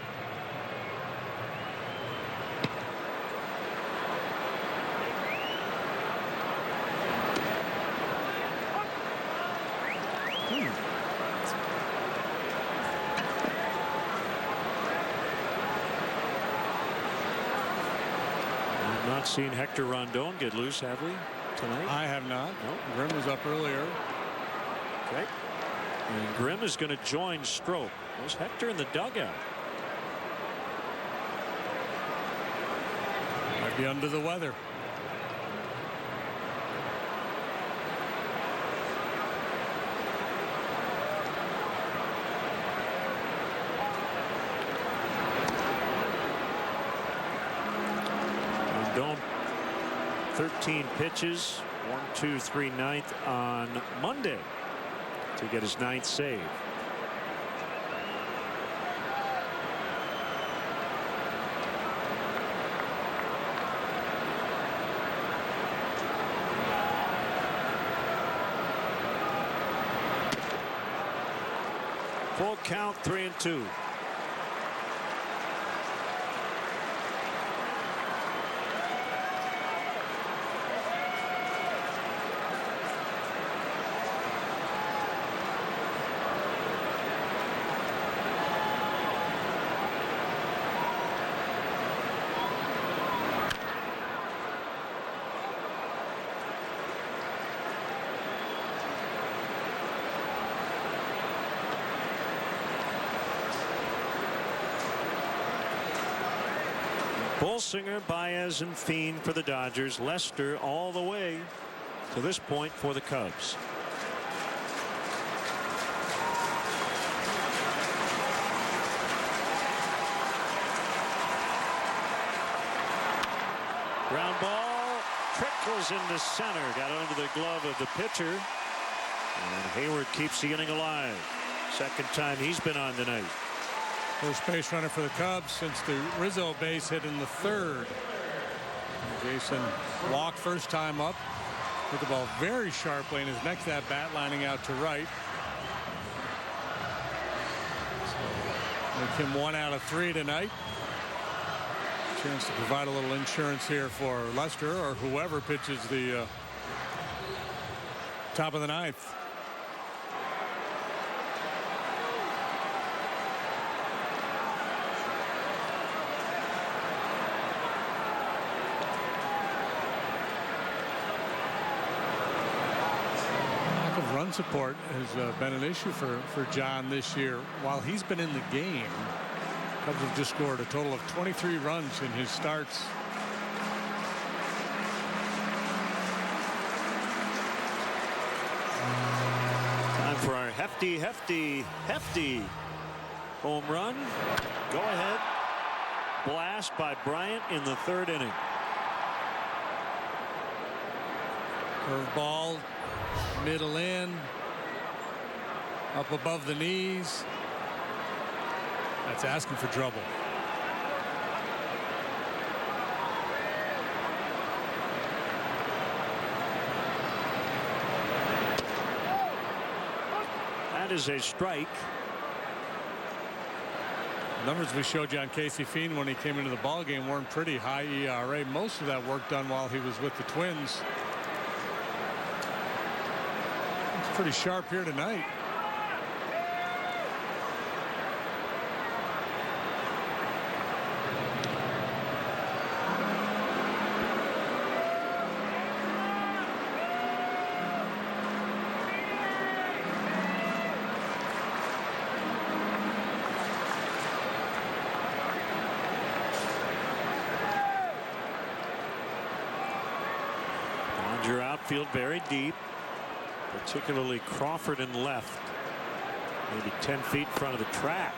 We've not seen Hector Rondon get loose, have we, tonight? I have not. Nope. Grimm was up earlier. Okay. And Grimm is going to join Strop. There's Hector in the dugout. Might be under the weather. Rondon, 13 pitches, 1, 2, 3, 9th on Monday to get his 9th save. Full count, 3-2. Bolsinger, Baez, and Fiend for the Dodgers. Lester all the way to this point for the Cubs. Ground ball trickles into center. Got under the glove of the pitcher. And Hayward keeps the inning alive. Second time he's been on tonight. First base runner for the Cubs since the Rizzo base hit in the 3rd. Jason walked first time up. Hit the ball very sharply in his next at bat, lining out to right. So make him 1 out of 3 tonight. Chance to provide a little insurance here for Lester or whoever pitches the top of the 9th. Run support has been an issue for John this year. While he's been in the game, Cubs have just scored a total of 23 runs in his starts. hefty home run. Go ahead blast by Bryant in the 3rd inning. Curveball, middle in, up above the knees. That's asking for trouble. That is a strike. Numbers we showed you on Casey Fiend when he came into the ballgame weren't pretty. High ERA. Most of that work done while he was with the Twins. It's pretty sharp here tonight. Dodger outfield very deep, particularly Crawford in left, maybe 10 feet in front of the track.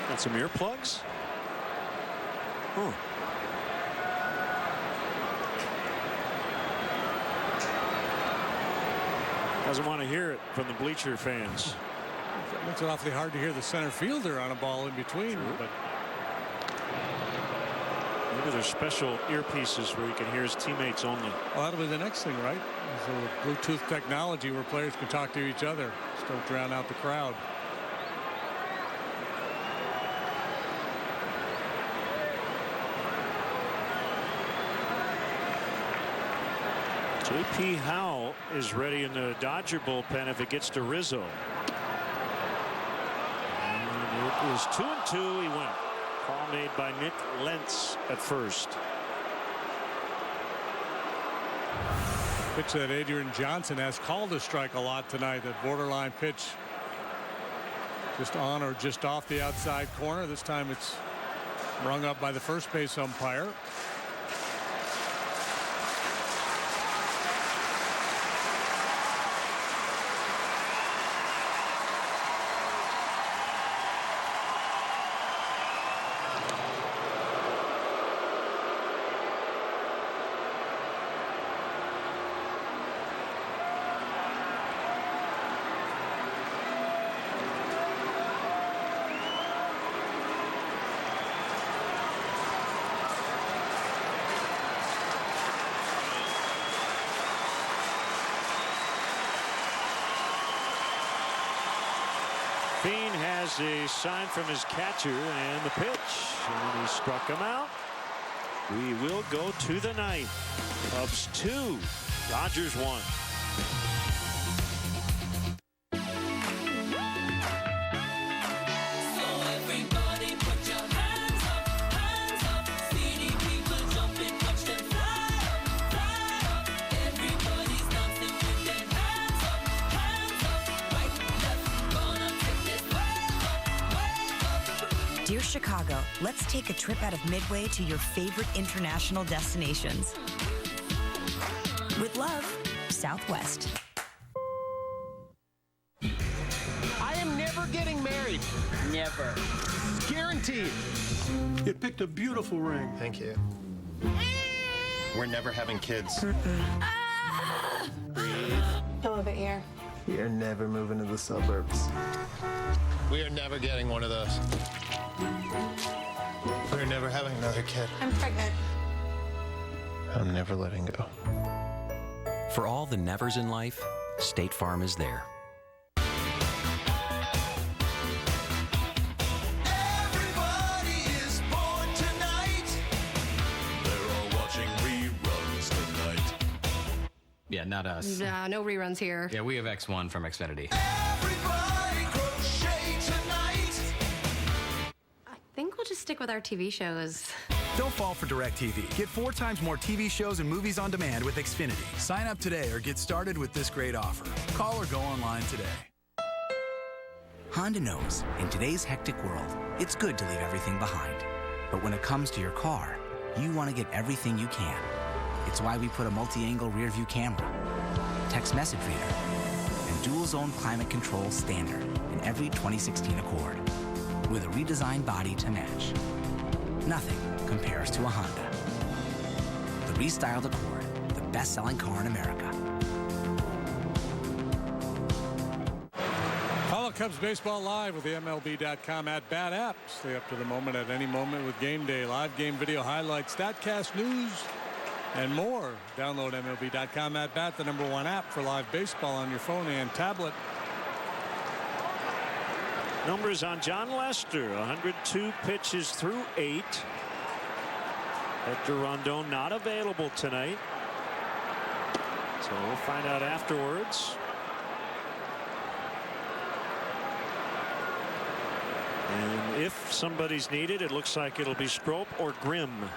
Got some earplugs. Doesn't want to hear it from the bleacher fans. It makes it awfully hard to hear the center fielder on a ball in between. But maybe there's special earpieces where you can hear his teammates only. Well, that'll be the next thing, right? There's a Bluetooth technology where players can talk to each other. Just don't drown out the crowd. J.P. Howell is ready in the Dodger bullpen if it gets to Rizzo. And it is 2-2. He went. Call made by Nick Lentz at first. Pitch that Adrian Johnson has called a strike a lot tonight. That borderline pitch just on or just off the outside corner. This time it's rung up by the first base umpire. Fiend has a sign from his catcher and the pitch, and he struck him out. We will go to the ninth. Cubs 2, Dodgers 1. Dear Chicago, let's take a trip out of Midway to your favorite international destinations. With love, Southwest. I am never getting married. Never. Guaranteed. You picked a beautiful ring. Thank you. We're never having kids. Breathe. A little bit here. We are never moving to the suburbs. We are never getting one of those. We're never having another kid. I'm pregnant. I'm never letting go. For all the nevers in life, State Farm is there. Everybody is born tonight. They're all watching reruns tonight. Yeah, not us. Nah, no reruns here. Yeah, we have X1 from Xfinity. Everybody stick with our TV shows. Don't fall for DirecTV. Get 4 times more TV shows and movies on demand with Xfinity. Sign up today or get started with this great offer. Call or go online today. Honda knows in today's hectic world, it's good to leave everything behind. But when it comes to your car, you want to get everything you can. It's why we put a multi-angle rear view camera, text message reader, and dual zone climate control standard in every 2016 Accord, with a redesigned body to match. Nothing compares to a Honda. The restyled Accord, the best-selling car in America. Follow Cubs baseball live with the MLB.com at-bat app. Stay up to the moment at any moment with Game Day, live game video highlights, StatCast news, and more. Download MLB.com at-bat, the #1 app for live baseball on your phone and tablet. Numbers on John Lester, 102 pitches through 8. Hector Rondon not available tonight, so we'll find out afterwards. And if somebody's needed, it looks like it'll be Strop or Grimm.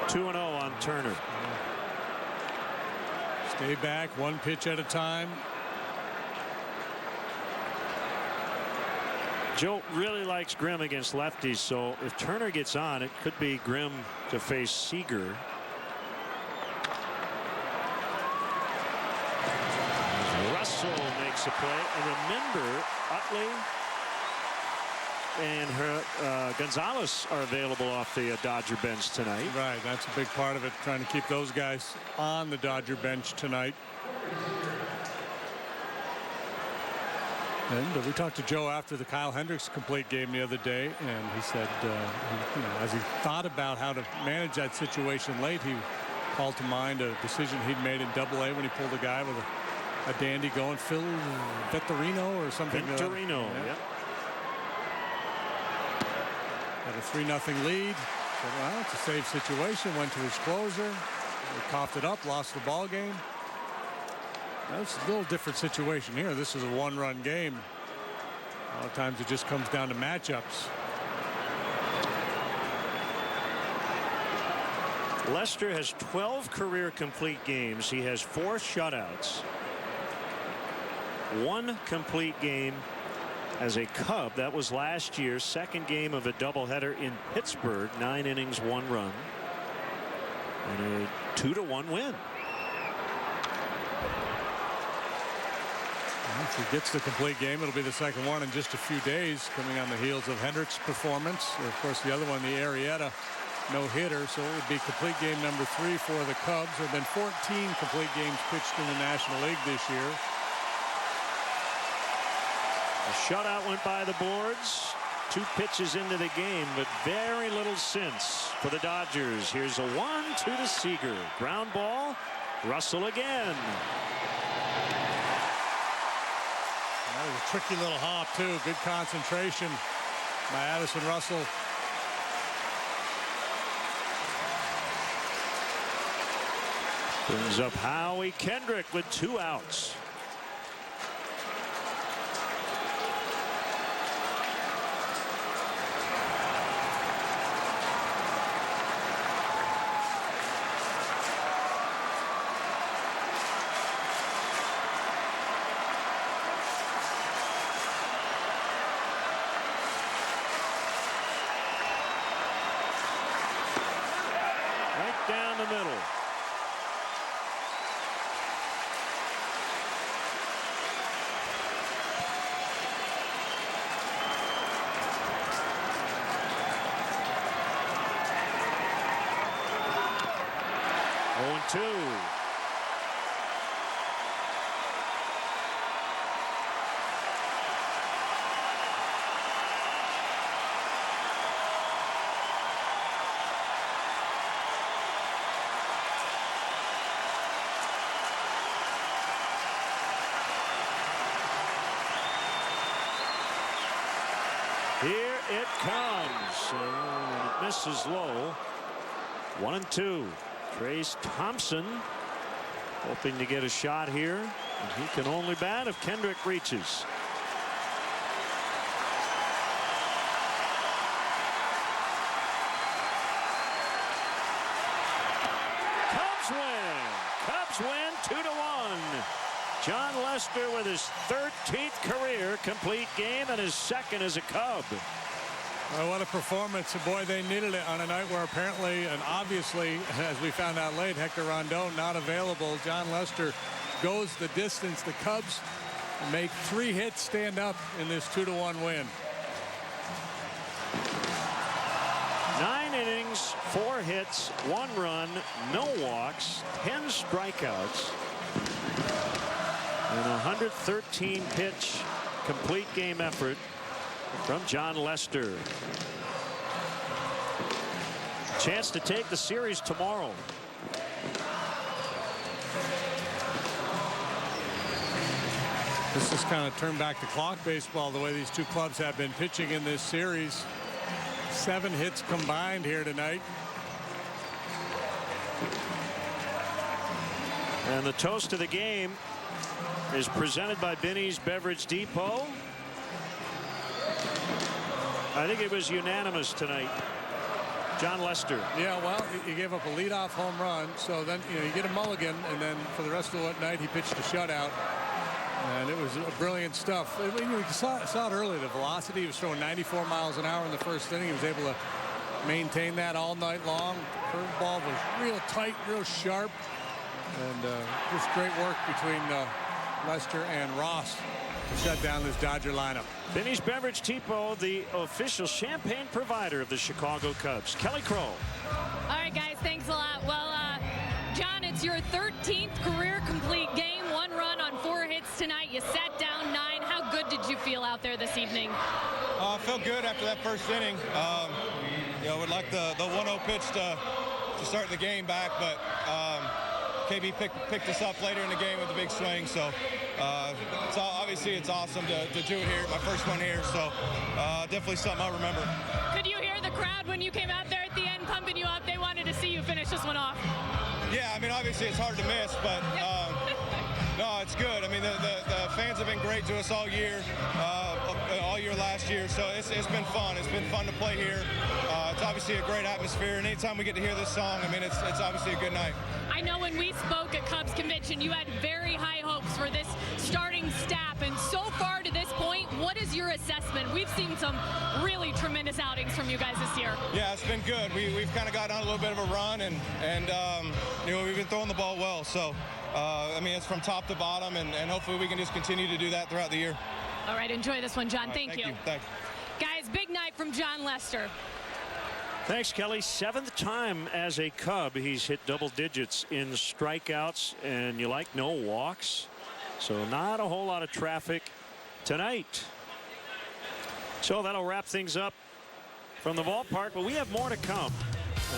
(2-0) on Turner. Stay back, 1 pitch at a time. Joe really likes Grimm against lefties, so if Turner gets on, it could be Grimm to face Seager. Russell makes a play, and remember, Utley and Gonzalez are available off the Dodger bench tonight. Right, that's a big part of it, trying to keep those guys on the Dodger bench tonight. And we talked to Joe after the Kyle Hendricks complete game the other day, and he said, as he thought about how to manage that situation late, he called to mind a decision he'd made in AA when he pulled a guy with a dandy going, Phil Vettorino or something. Vettorino, yeah. Had a 3-0 lead. Said, well, it's a safe situation. Went to his closer. He coughed it up, lost the ball game. That's a little different situation here. This is a 1-run game. A lot of times it just comes down to matchups. Lester has 12 career complete games. He has 4 shutouts. 1 complete game as a Cub. That was last year's second game of a doubleheader in Pittsburgh. 9 innings, 1 run. And a 2-1 win. If he gets the complete game, it'll be the second one in just a few days, coming on the heels of Hendricks' performance. Of course, the other one, the Arrieta no-hitter, so it would be complete game number 3 for the Cubs. There have been 14 complete games pitched in the National League this year. A shutout went by the boards. 2 pitches into the game, but very little since for the Dodgers. Here's a 1-2 to Seager. Ground ball. Russell again. That was a tricky little hop, too. Good concentration by Addison Russell. Brings up Howie Kendrick with 2 outs. Down the middle. Oh, 2. Here it comes. And it misses low. 1-2. Trace Thompson hoping to get a shot here. He can only bat if Kendrick reaches. Cubs win 2-1. John Lester with his 13th career complete game and his second as a Cub. Well, what a performance. Boy, they needed it on a night where apparently and obviously, as we found out late, Hector Rondon not available. John Lester goes the distance. The Cubs make 3 hits stand up in this 2-1 win. 9 innings, 4 hits, 1 run, no walks, 10 strikeouts, and a 113 pitch complete game effort from John Lester. Chance to take the series tomorrow. This is kind of turn back the clock baseball, the way these two clubs have been pitching in this series. 7 hits combined here tonight. And the toast of the game is presented by Binny's Beverage Depot. I think it was unanimous tonight. John Lester. Yeah, well, he gave up a leadoff home run, so then you get a mulligan, and then for the rest of the night he pitched a shutout. And it was brilliant stuff. You saw it early, the velocity. He was throwing 94 miles an hour in the first inning. He was able to maintain that all night long. Curveball was real tight, real sharp. And just great work between Lester and Ross to shut down this Dodger lineup. Binny's Beverage Depot, the official champagne provider of the Chicago Cubs. Kelly Crow. All right, guys, thanks a lot. Well, John, it's your 13th career complete game. 1 run on 4 hits tonight. You sat down 9. How good did you feel out there this evening? I felt good after that first inning. Would like the 1-0 pitch to start the game back, but KB picked us up later in the game with a big swing. So obviously it's awesome to do it here, my first one here. So definitely something I'll remember. Could you hear the crowd when you came out there at the end pumping you up? They wanted to see you finish this one off. Yeah, I mean, obviously it's hard to miss, but no, it's good. I mean, the fans have been great to us all year last year, so it's been fun. It's been fun to play here. It's obviously a great atmosphere, and anytime we get to hear this song, I mean, it's obviously a good night. I know when we spoke at Cubs Convention, you had very high hopes for this starting staff, and so far to this point, what is your assessment? We've seen some really tremendous outings from you guys this year. Yeah, it's been good. We've kind of gotten on a little bit of a run, and we've been throwing the ball well. So, I mean, it's from top to bottom, and hopefully we can just continue to do that throughout the year. All right, enjoy this one, John. Thank you. Thanks. Guys, big night from John Lester. Thanks, Kelly. 7th time as a Cub he's hit double digits in strikeouts, and you like no walks, so not a whole lot of traffic tonight. So that'll wrap things up from the ballpark, but we have more to come.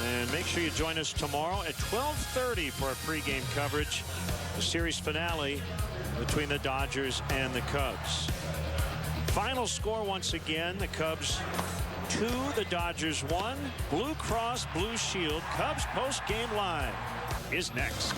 And make sure you join us tomorrow at 12:30 for our pregame coverage, the series finale between the Dodgers and the Cubs. Final score once again, the Cubs 2, the Dodgers 1. Blue Cross Blue Shield Cubs post-game live is next.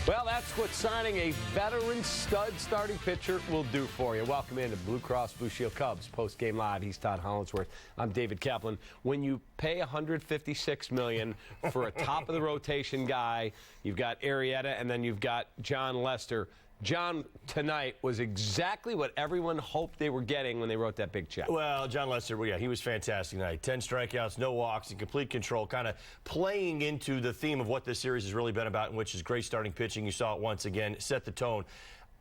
Well, that's what signing a veteran stud starting pitcher will do for you. Welcome into Blue Cross Blue Shield Cubs post-game live. He's Todd Hollinsworth. I'm David Kaplan. When you pay $156 million for a top-of-the-rotation guy, you've got Arrieta, and then you've got John Lester. John, tonight was exactly what everyone hoped they were getting when they wrote that big check. Well, John Lester, he was fantastic tonight. 10 strikeouts, no walks, in complete control, kind of playing into the theme of what this series has really been about, which is great starting pitching. You saw it once again, set the tone.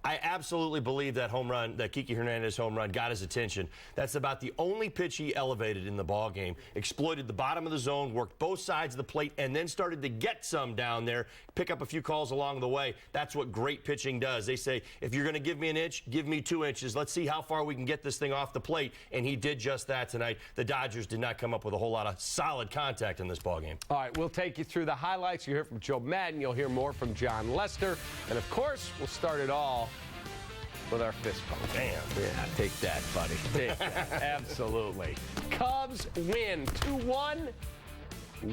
I absolutely believe that home run, that Kiki Hernandez home run, got his attention. That's about the only pitch he elevated in the ball game. Exploited the bottom of the zone, worked both sides of the plate, and then started to get some down there, pick up a few calls along the way. That's what great pitching does. They say, if you're going to give me an inch, give me 2 inches. Let's see how far we can get this thing off the plate. And he did just that tonight. The Dodgers did not come up with a whole lot of solid contact in this ball game. All right, we'll take you through the highlights. You'll hear from Joe Madden. You'll hear more from John Lester. And, of course, we'll start it all with our fist pump. Damn. Yeah, take that, buddy. Take that. Absolutely. Cubs win 2-1.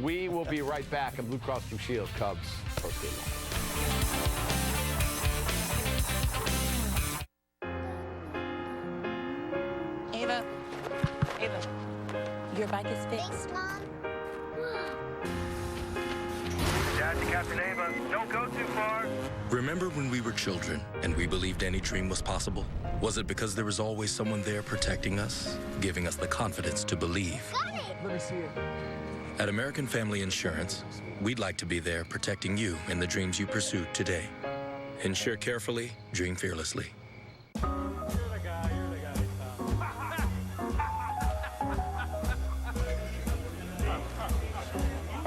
We will be right back on Blue Cross Blue Shield Cubs postgame live. Ava, your bike is fixed. Thanks, Mom. Dad to Captain Ava, don't go too far. Remember when we were children and we believed any dream was possible? Was it because there was always someone there protecting us, giving us the confidence to believe? Got it. Let me see it. At American Family Insurance, we'd like to be there protecting you in the dreams you pursue today. Insure carefully, dream fearlessly.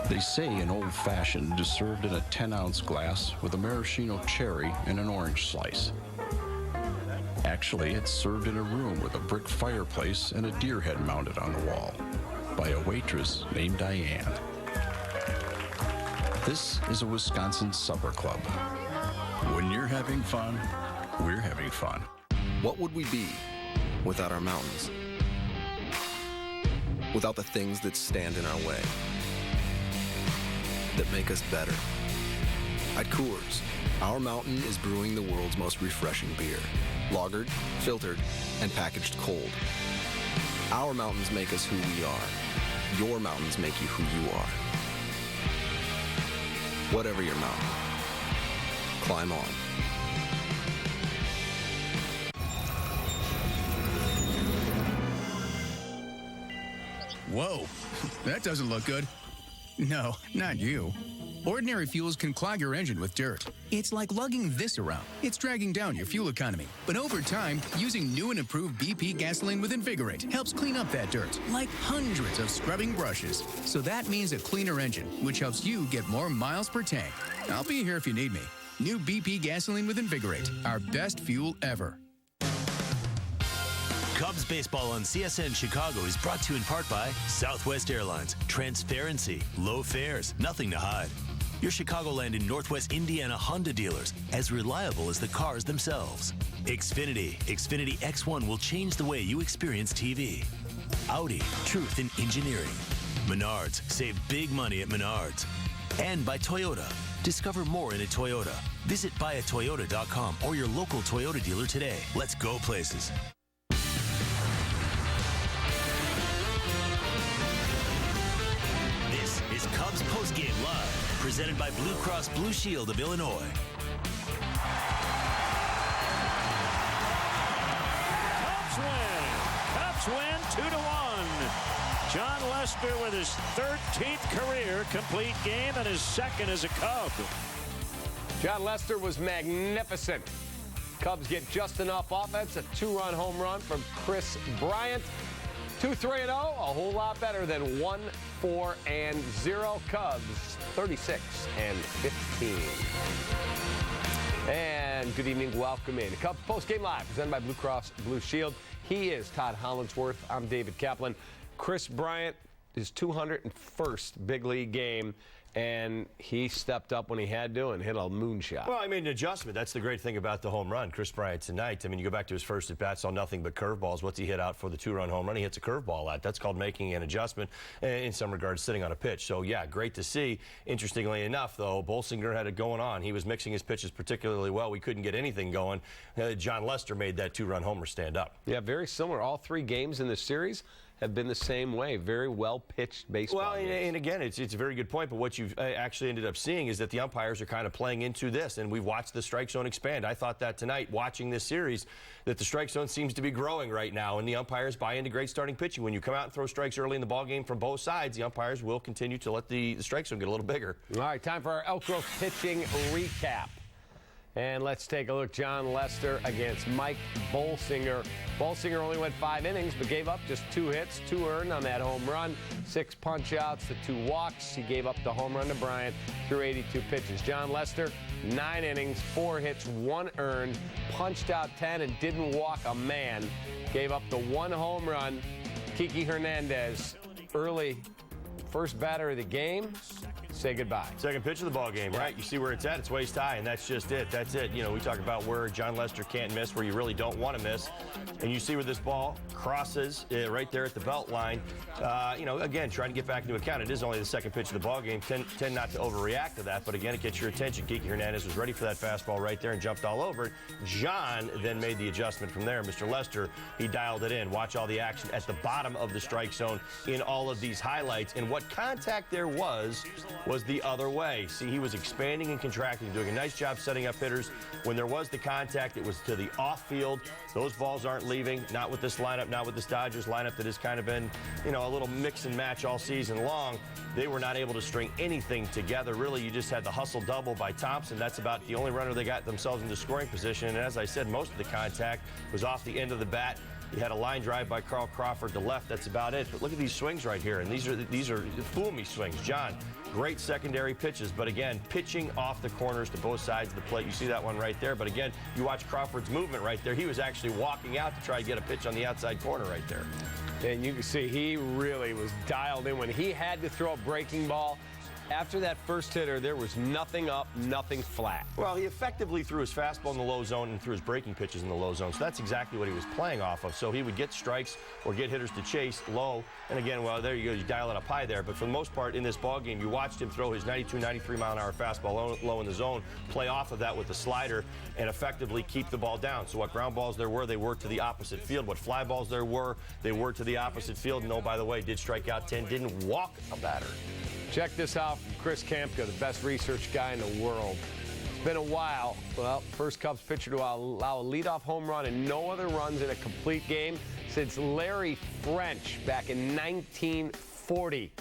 They say an old-fashioned is served in a 10-ounce glass with a maraschino cherry and an orange slice. Actually, it's served in a room with a brick fireplace and a deer head mounted on the wall by a waitress named Diane. This is a Wisconsin supper club. When you're having fun, we're having fun. What would we be without our mountains? Without the things that stand in our way, that make us better. At Coors, our mountain is brewing the world's most refreshing beer. Lagered, filtered, and packaged cold. Our mountains make us who we are. Your mountains make you who you are. Whatever your mountain, climb on. Whoa, that doesn't look good. No, not you. Ordinary fuels can clog your engine with dirt. It's like lugging this around. It's dragging down your fuel economy. But over time, using new and improved BP gasoline with Invigorate helps clean up that dirt, like hundreds of scrubbing brushes. So that means a cleaner engine, which helps you get more miles per tank. I'll be here if you need me. New BP gasoline with Invigorate, our best fuel ever. Cubs baseball on CSN Chicago is brought to you in part by Southwest Airlines. Transparency, low fares, nothing to hide. Your Chicagoland and Northwest Indiana Honda dealers, as reliable as the cars themselves. Xfinity X1 will change the way you experience TV. Audi, truth in engineering. Menards, save big money at Menards. And by Toyota. Discover more in a Toyota. Visit buyatoyota.com or your local Toyota dealer today. Let's go places. This is Cubs Postgame Live, presented by Blue Cross Blue Shield of Illinois. Cubs win 2-1. John Lester with his 13th career complete game and his second as a Cub. John Lester was magnificent. Cubs get just enough offense, a 2-run home run from Chris Bryant. 2-3-0, a whole lot better than 1-4-0. Cubs 36-15. And good evening, welcome in. Cubs Postgame Live, presented by Blue Cross Blue Shield. He is Todd Hollandsworth. I'm David Kaplan. Chris Bryant, his 201st big league game, and he stepped up when he had to and hit a moonshot. Well, I made an adjustment. That's the great thing about the home run. Chris Bryant tonight, I mean, you go back to his first at-bat, saw nothing but curveballs. What's he hit out for the 2-run home run? He hits a curveball out. That's called making an adjustment, in some regards, sitting on a pitch. So, yeah, great to see. Interestingly enough, though, Bolsinger had it going on. He was mixing his pitches particularly well. We couldn't get anything going. John Lester made that 2-run homer stand up. Yeah, very similar. All three games in this series have been the same way. Very well-pitched baseball. Well, and again, it's a very good point, but what you've actually ended up seeing is that the umpires are kind of playing into this, and we've watched the strike zone expand. I thought that tonight, watching this series, that the strike zone seems to be growing right now, and the umpires buy into great starting pitching. When you come out and throw strikes early in the ballgame from both sides, the umpires will continue to let the strike zone get a little bigger. All right, time for our Elk Grove pitching recap. And let's take a look. John Lester against Mike Bolsinger. Bolsinger only went 5 innings, but gave up just 2 hits, 2 earned on that home run, 6 punch-outs to 2 walks. He gave up the home run to Bryant through 82 pitches. John Lester, 9 innings, 4 hits, 1 earned, punched out 10 and didn't walk a man. Gave up the 1 home run. Kiki Hernandez, early first batter of the game, say goodbye. Second pitch of the ball game, right? You see where it's at. It's waist high, and that's just it. That's it. You know, we talk about where John Lester can't miss, where you really don't want to miss. And you see where this ball crosses right there at the belt line. You know, again, trying to get back into account. It is only the second pitch of the ball game. Tend not to overreact to that, but again, it gets your attention. Kiki Hernandez was ready for that fastball right there and jumped all over it. John then made the adjustment from there. Mr. Lester, he dialed it in. Watch all the action at the bottom of the strike zone in all of these highlights. And what contact there was the other way. See, he was expanding and contracting, doing a nice job setting up hitters. When there was the contact, it was to the off field. Those balls aren't leaving, not with this lineup, not with this Dodgers lineup that has kind of been, you know, a little mix and match all season long. They were not able to string anything together. Really, you just had the hustle double by Thompson. That's about the only runner they got themselves into scoring position. And as I said, most of the contact was off the end of the bat. You had a line drive by Carl Crawford to left. That's about it. But look at these swings right here. And these are fool-me swings. John, great secondary pitches. But again, pitching off the corners to both sides of the plate. You see that one right there. But again, you watch Crawford's movement right there. He was actually walking out to try to get a pitch on the outside corner right there. And you can see he really was dialed in. When he had to throw a breaking ball, after that first hitter, there was nothing up, nothing flat. Well, he effectively threw his fastball in the low zone and threw his breaking pitches in the low zone. So that's exactly what he was playing off of. So he would get strikes or get hitters to chase low. And again, well, there you go. You dial it up high there. But for the most part in this ball game, you watched him throw his 92, 93-mile-an-hour fastball low in the zone, play off of that with the slider, and effectively keep the ball down. So what ground balls there were, they were to the opposite field. What fly balls there were, they were to the opposite field. And oh, by the way, did strike out 10, didn't walk a batter. Check this out from Chris Kampka, the best research guy in the world. It's been a while. Well, first Cubs pitcher to allow a leadoff home run and no other runs in a complete game since Larry French back in 1940.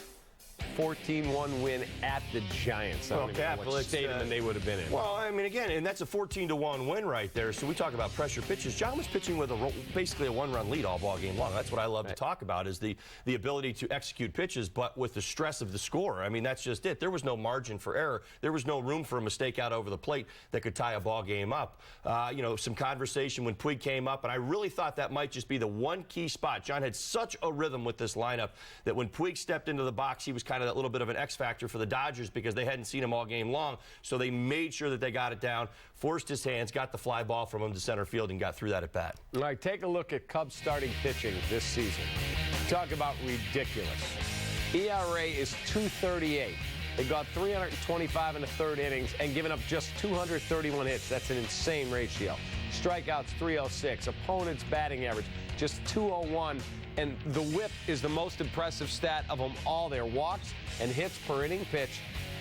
14-1 win at the Giants. I don't even know what stadium they would have been in. Well, I mean, again, and that's a 14-1 win right there. So we talk about pressure pitches. John was pitching with basically a one-run lead all ball game long. That's what I love to talk about is the ability to execute pitches, but with the stress of the score. I mean, that's just it. There was no margin for error. There was no room for a mistake out over the plate that could tie a ball game up. You know, some conversation when Puig came up, and I really thought that might just be the one key spot. John had such a rhythm with this lineup that when Puig stepped into the box, he was kind of that little bit of an X factor for the Dodgers because they hadn't seen him all game long. So they made sure that they got it down, forced his hands, got the fly ball from him to center field, and got through that at bat. All right, take a look at Cubs starting pitching this season. Talk about ridiculous. ERA is .238. They got 325 in the third innings and given up just 231 hits. That's an insane ratio. Strikeouts 306. Opponents' batting average just 201. And the whip is the most impressive stat of them all. Their walks and hits per inning pitch,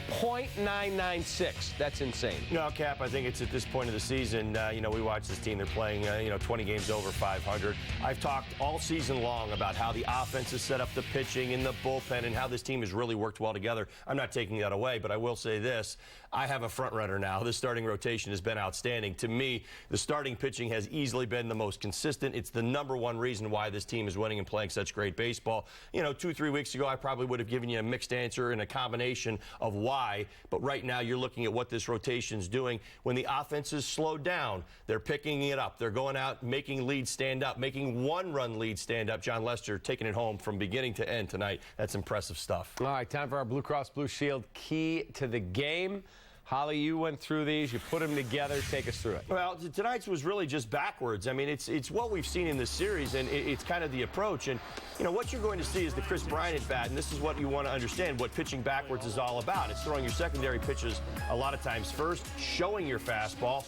.996. That's insane. No, Cap, I think it's at this point of the season, you know, we watch this team. They're playing, 20 games over 500. I've talked all season long about how the offense has set up the pitching and the bullpen and how this team has really worked well together. I'm not taking that away, but I will say this. I have a front runner now. This starting rotation has been outstanding. To me, the starting pitching has easily been the most consistent. It's the #1 reason why this team is winning and playing such great baseball. You know, 2-3 weeks ago, I probably would have given you a mixed answer and a combination of why. But right now, you're looking at what this rotation's doing. When the offense is slowed down, they're picking it up. They're going out, making leads stand up, making one-run leads stand up. John Lester taking it home from beginning to end tonight. That's impressive stuff. All right, time for our Blue Cross Blue Shield key to the game. Holly, you went through these. You put them together. Take us through it. Well, tonight's was really just backwards. I mean, it's what we've seen in this series, and it's kind of the approach. And, you know, what you're going to see is the Chris Bryant at bat, and this is what you want to understand, what pitching backwards is all about. It's throwing your secondary pitches a lot of times first, showing your fastball,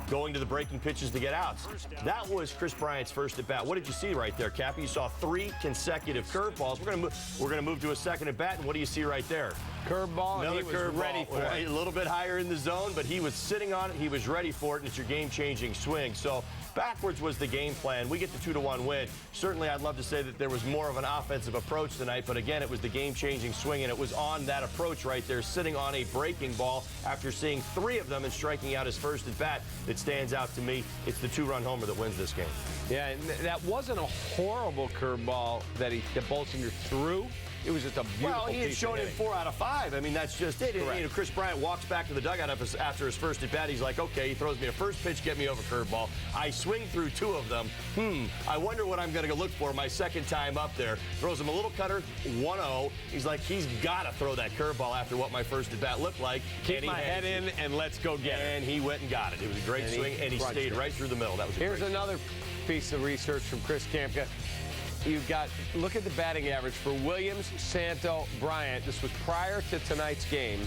going to the breaking pitches to get outs. That was Chris Bryant's first at bat. What did you see right there, Cappy? You saw 3 consecutive curveballs. We're going to move to a second at bat, and what do you see right there? Curveball. Another curveball. Ready for it. A little bit higher in the zone, but he was sitting on it. He was ready for it, and it's your game-changing swing. So backwards was the game plan. We get the 2-1 win. Certainly, I'd love to say that there was more of an offensive approach tonight, but again, it was the game-changing swing, and it was on that approach right there, sitting on a breaking ball after seeing 3 of them and striking out his first at bat. That stands out to me. It's the 2-run homer that wins this game. Yeah, and that wasn't a horrible curveball that Bolsinger threw. it was just a beautiful Well, he had piece shown of him hitting. 4 out of 5. I mean, that's just it. Correct. You know, Chris Bryant walks back to the dugout after his first at-bat. He's like, okay, he throws me a first pitch, get me over curveball. I swing through 2 of them. I wonder what I'm going to go look for my second time up there. Throws him a little cutter, 1-0. He's like, he's got to throw that curveball after what my first at-bat looked like. Keep my head in and let's go get it. And he went and got it. It was a great swing, and he stayed right through the middle. That was a Here's great another piece of research from Chris Kamka. You've got, look at the batting average for Williams, Santo, Bryant. This was prior to tonight's game.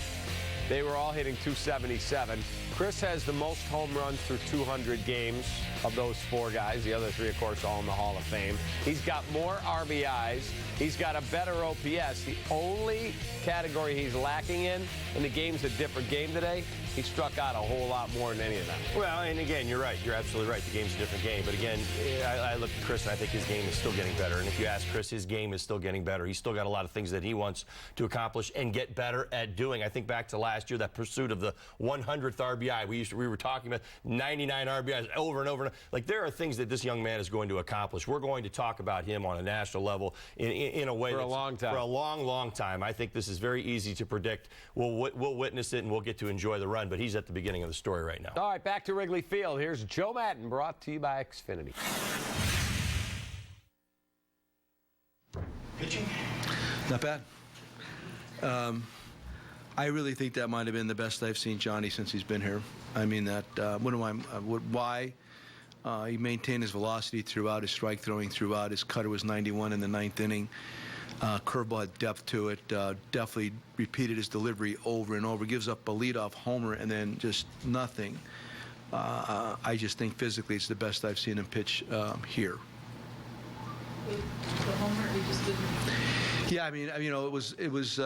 They were all hitting 277. Chris has the most home runs through 200 games of those 4 guys. The other 3, of course, all in the Hall of Fame. He's got more RBIs. He's got a better OPS. The only category he's lacking in, and the game's a different game today, he struck out a whole lot more than any of them. Well, and again, you're right. You're absolutely right. The game's a different game. But again, I look at Chris, and I think his game is still getting better. And if you ask Chris, his game is still getting better. He's still got a lot of things that he wants to accomplish and get better at doing. I think back to last year, that pursuit of the 100th RBI. We were talking about 99 RBIs over and over. And like, there are things that this young man is going to accomplish. We're going to talk about him on a national level in a way for a long time. For a long, long time. I think this is very easy to predict. We'll witness it, and we'll get to enjoy the run. But he's at the beginning of the story right now. All right, back to Wrigley Field. Here's Joe Madden, brought to you by Xfinity. Pitching? Not bad. I really think that might have been the best I've seen Johnny since he's been here. I mean, that why he maintained his velocity throughout, his strike throwing throughout. His cutter was 91 in the 9th inning. Curveball had depth to it. Definitely repeated his delivery over and over. Gives up a leadoff homer and then just nothing. I just think physically it's the best I've seen him pitch here. The homer, he just didn't. Yeah, I mean, you know, it was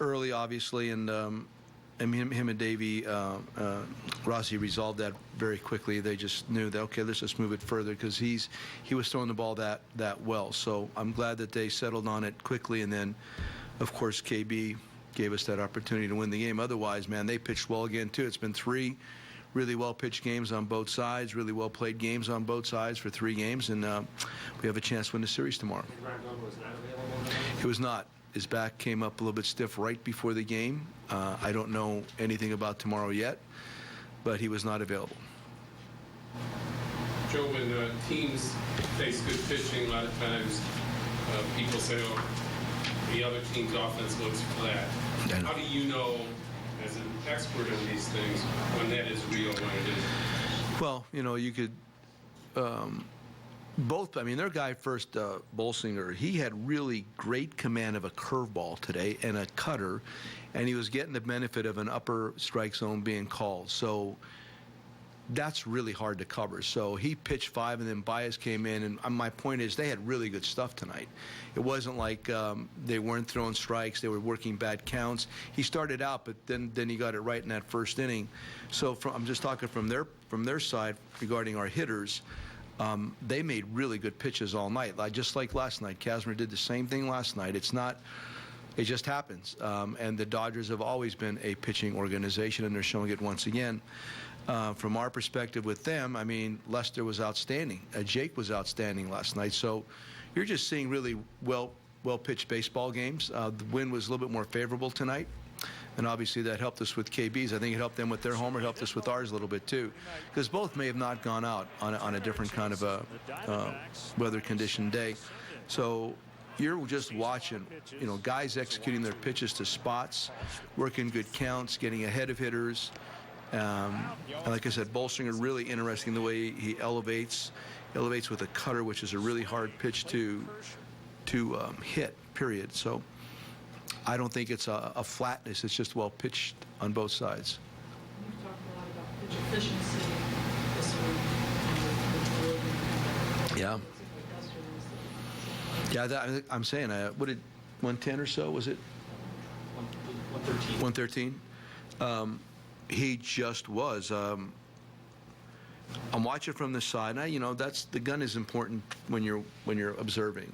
early, obviously, and him and Davey Rossi resolved that very quickly. They just knew that, okay, let's just move it further, because he was throwing the ball that well. So I'm glad that they settled on it quickly, and then, of course, KB gave us that opportunity to win the game. Otherwise, man, they pitched well again too. It's been 3 really well-pitched games on both sides, really well-played games on both sides for 3 games, and we have a chance to win the series tomorrow. He was not. His back came up a little bit stiff right before the game. I don't know anything about tomorrow yet, but he was not available. Joe, when teams face good pitching, a lot of times people say, oh, the other team's offense looks flat. How do you know, as an expert in these things, when that is real, when it isn't? Well, you know, you could both. I mean, their guy first, Bolsinger, he had really great command of a curveball today and a cutter, and he was getting the benefit of an upper strike zone being called. So that's really hard to cover. So he pitched 5, and then Baez came in, and my point is they had really good stuff tonight. It wasn't like they weren't throwing strikes, they were working bad counts. He started out, but then he got it right in that first inning. So I'm just talking from their side regarding our hitters. They made really good pitches all night, just like last night. Kazmir did the same thing last night. It just happens. And the Dodgers have always been a pitching organization, and they're showing it once again. From our perspective with them, I mean, Lester was outstanding. Jake was outstanding last night. So you're just seeing really well-pitched baseball games. The wind was a little bit more favorable tonight. And obviously that helped us with KB's. I think it helped them with their homer. It helped us with ours a little bit too, because both may have not gone out on a different kind of a weather conditioned day. So you're just watching, you know, guys executing their pitches to spots, working good counts, getting ahead of hitters. And like I said, Bolsinger, really interesting the way he elevates with a cutter, which is a really hard pitch to hit. Period. So I don't think it's a flatness. It's just well pitched on both sides. You've talked a lot about pitch efficiency this week. Yeah. Yeah, I'm saying, what did 110 or so, was it? 113. 113. He just was. I'm watching from the side. Now, you know, the gun is important when you're observing.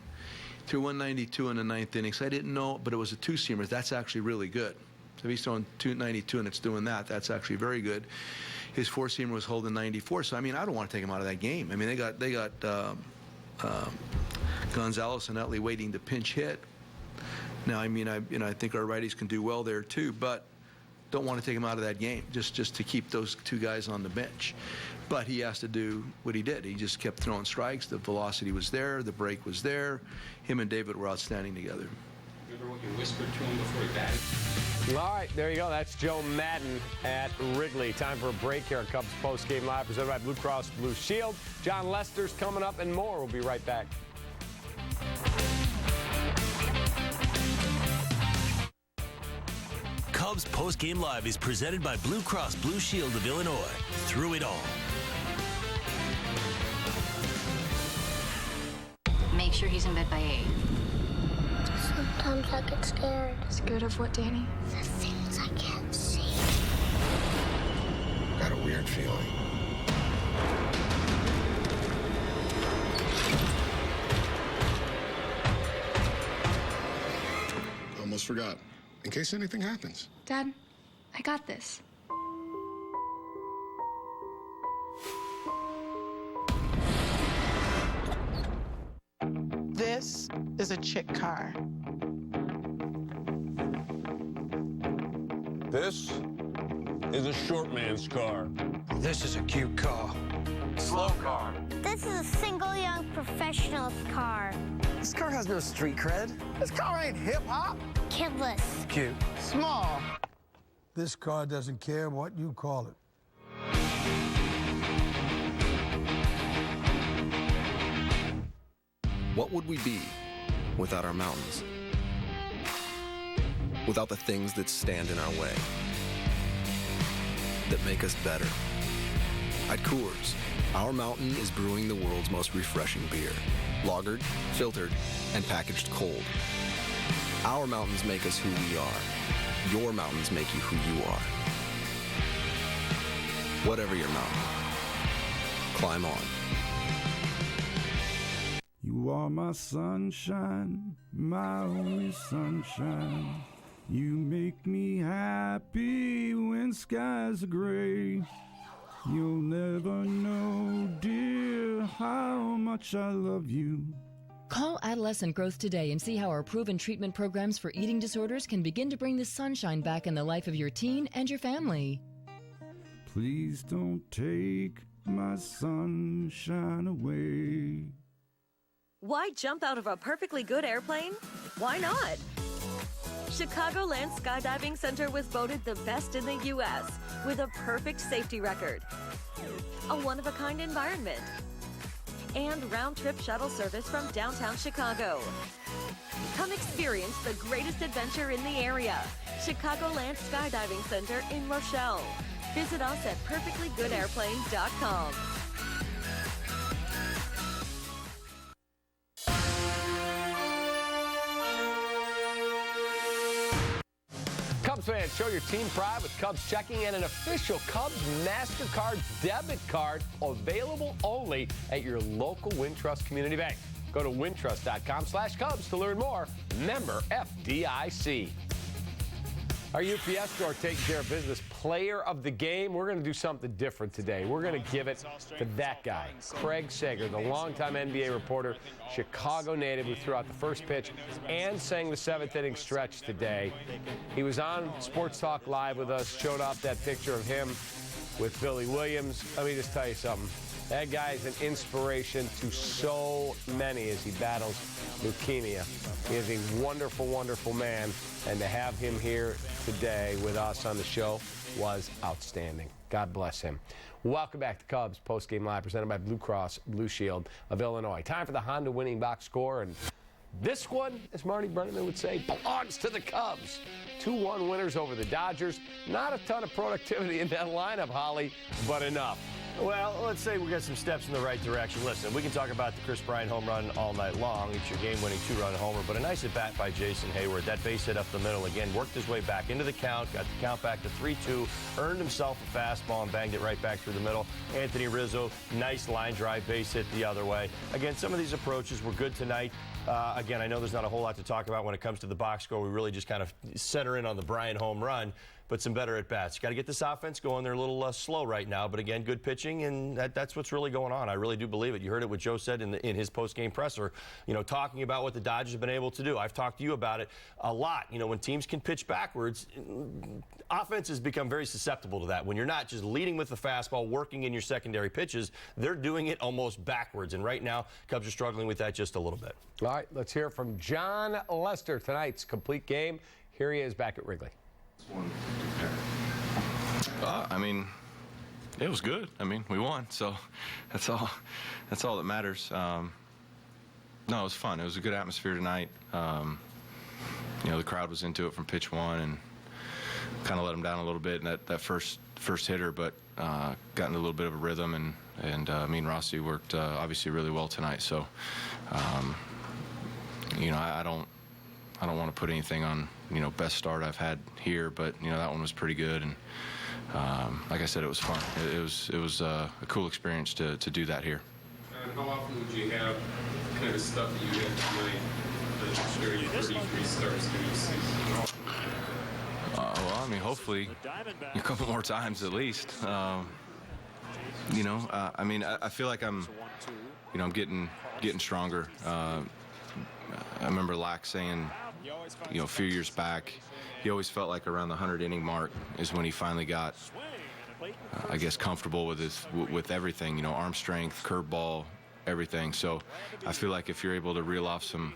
Threw 192 in the 9th inning. So I didn't know, but it was a 2-seamer. That's actually really good. So if he's throwing 292 and it's doing that, that's actually very good. His 4-seamer was holding 94. So I mean, I don't want to take him out of that game. I mean, they got Gonzalez and Utley waiting to pinch hit. Now, I mean, I think our righties can do well there too, but don't want to take him out of that game just to keep those two guys on the bench. But he has to do what he did. He just kept throwing strikes. The velocity was there. The break was there. Him and David were outstanding together. Remember what you whispered to him before he batted? All right, there you go. That's Joe Madden at Wrigley. Time for a break here on Cubs Postgame Live, presented by Blue Cross Blue Shield. John Lester's coming up and more. We'll be right back. Cubs Postgame Live is presented by Blue Cross Blue Shield of Illinois. Through it all. Make sure he's in bed by 8. Sometimes I get scared. Scared of what, Danny? The things I can't see. Got a weird feeling. Almost forgot. In case anything happens. Dad, I got this. This is a chick car. This is a short man's car. This is a cute car. Slow car. This is a single young professional's car. This car has no street cred. This car ain't hip-hop. Kidless. Cute. Small. This car doesn't care what you call it. What would we be without our mountains? Without the things that stand in our way, that make us better. At Coors, our mountain is brewing the world's most refreshing beer. Lagered, filtered, and packaged cold. Our mountains make us who we are. Your mountains make you who you are. Whatever your mountain, climb on. You are my sunshine, my only sunshine. You make me happy when skies are gray. You'll never know, dear, how much I love you. Call Adolescent Growth today and see how our proven treatment programs for eating disorders can begin to bring the sunshine back in the life of your teen and your family. Please don't take my sunshine away. Why jump out of a perfectly good airplane? Why not? Chicagoland Skydiving Center was voted the best in the U.S. with a perfect safety record, a one-of-a-kind environment, and round-trip shuttle service from downtown Chicago. Come experience the greatest adventure in the area. Chicagoland Skydiving Center in Rochelle. Visit us at perfectlygoodairplane.com. Cubs fans, show your team pride with Cubs checking and an official Cubs MasterCard debit card available only at your local Wintrust Community Bank. Go to wintrust.com/Cubs to learn more. Member FDIC. Our UPS store taking care of business. Player of the game. We're going to do something different today. We're going to give it to that guy, Craig Sager, the longtime NBA reporter, Chicago native who threw out the first pitch and sang the seventh inning stretch today. He was on Sports Talk Live with us, showed off that picture of him with Billy Williams. Let me just tell you something. That guy is an inspiration to so many as he battles leukemia. He is a wonderful, wonderful man, and to have him here today with us on the show was outstanding. God bless him. Welcome back to Cubs Postgame Live, presented by Blue Cross Blue Shield of Illinois. Time for the Honda winning box score, and this one, as Marty Brennaman would say, belongs to the Cubs. 2-1 winners over the Dodgers. Not a ton of productivity in that lineup, Holly, but enough. Well, let's say we got some steps in the right direction. Listen, we can talk about the Chris Bryant home run all night long. It's your game-winning two-run homer, but a nice at-bat by Jason Hayward. That base hit up the middle again, worked his way back into the count, got the count back to 3-2, earned himself a fastball and banged it right back through the middle. Anthony Rizzo, nice line drive base hit the other way. Again, some of these approaches were good tonight. Again, I know there's not a whole lot to talk about when it comes to the box score. We really just kind of center in on the Bryant home run. but some better at-bats. You got to get this offense going. They're a little slow right now, but again, good pitching, and that's what's really going on. I really do believe it. You heard it what Joe said in his post-game presser, talking about what the Dodgers have been able to do. I've talked to you about it a lot. When teams can pitch backwards, offenses become very susceptible to that. When you're not just leading with the fastball, working in your secondary pitches, they're doing it almost backwards, and right now, Cubs are struggling with that just a little bit. All right, let's hear from John Lester, tonight's complete game. Here he is back at Wrigley. It was good. We won, so that's all that matters. No, it was fun. It was a good atmosphere tonight. The crowd was into it from pitch one, and kind of let them down a little bit in that first hitter, but got into a little bit of a rhythm, and me and Rossi worked obviously really well tonight. So, I don't want to put anything on best start I've had here, but that one was pretty good, and like I said, it was fun. It was a cool experience to do that here. How often would you have kind of stuff that you had tonight that carry 33 starts through the season? Hopefully a couple more times at least. I feel like I'm getting stronger. I remember Lack saying, a few years back, he always felt like around the 100-inning mark is when he finally got, I guess, comfortable with everything. Arm strength, curveball, everything. So I feel like if you're able to reel off some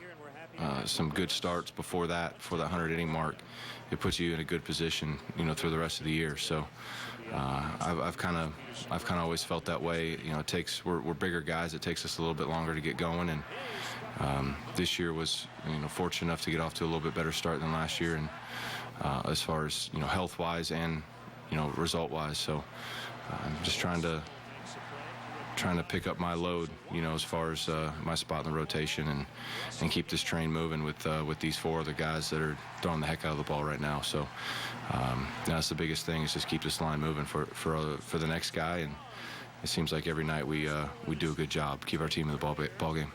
good starts before that 100-inning mark, it puts you in a good position, through the rest of the year. So I've kind of always felt that way. We're bigger guys. It takes us a little bit longer to get going, and this year was fortunate enough to get off to a little bit better start than last year, and as far as health-wise and result-wise. So I'm just trying to pick up my load, as far as my spot in the rotation, and keep this train moving with these four other guys that are throwing the heck out of the ball right now. So that's the biggest thing, is just keep this line moving for the next guy. And it seems like every night we do a good job, keep our team in the ball game.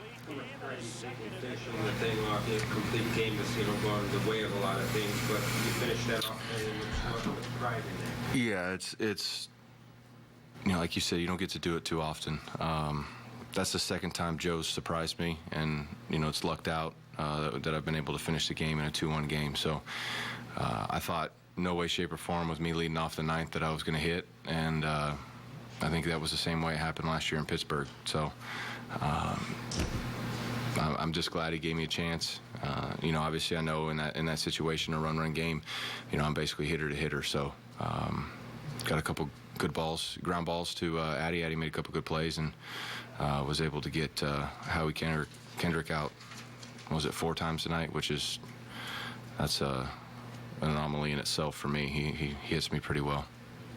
The thing off, complete game is going the way of a lot of things, but you finished that off with pride in there. Yeah, it's like you said, you don't get to do it too often. That's the second time Joe's surprised me, and it's lucked out that I've been able to finish the game in a 2-1 game. So I thought no way, shape, or form with me leading off the ninth that I was going to hit, and I think that was the same way it happened last year in Pittsburgh. So I'm just glad he gave me a chance. Obviously I know in that situation, a run game, I'm basically hitter to hitter. So got a couple good balls, ground balls to Addy. Addy made a couple good plays, and was able to get Howie Kendrick out. Was it 4 times tonight? That's an anomaly in itself for me. He hits me pretty well.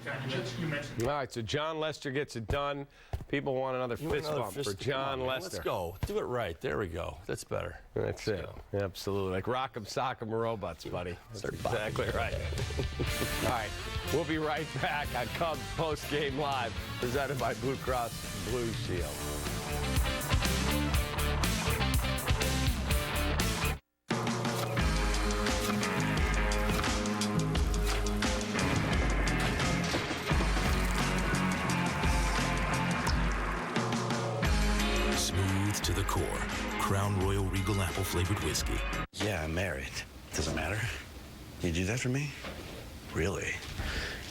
All right, so John Lester gets it done. People want another fist bump for John Lester. Let's go. Do it right. There we go. That's better. That's it. Absolutely. Like rock'em, sock'em, robots, buddy. That's exactly right. All right, we'll be right back on Cubs Post Game Live, presented by Blue Cross Blue Shield. To the core. Crown Royal Regal Apple flavored whiskey. Yeah, I'm married. Doesn't matter. You do that for me? Really?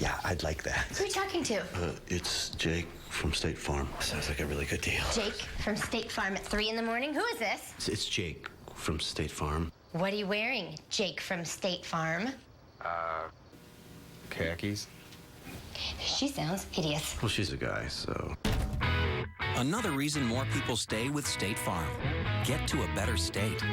Yeah, I'd like that. Who are you talking to? It's Jake from State Farm. Sounds like a really good deal. Jake from State Farm at 3 in the morning? Who is this? It's Jake from State Farm. What are you wearing, Jake from State Farm? Khakis. She sounds hideous. Well, she's a guy, so... Another reason more people stay with State Farm. Get to a better state.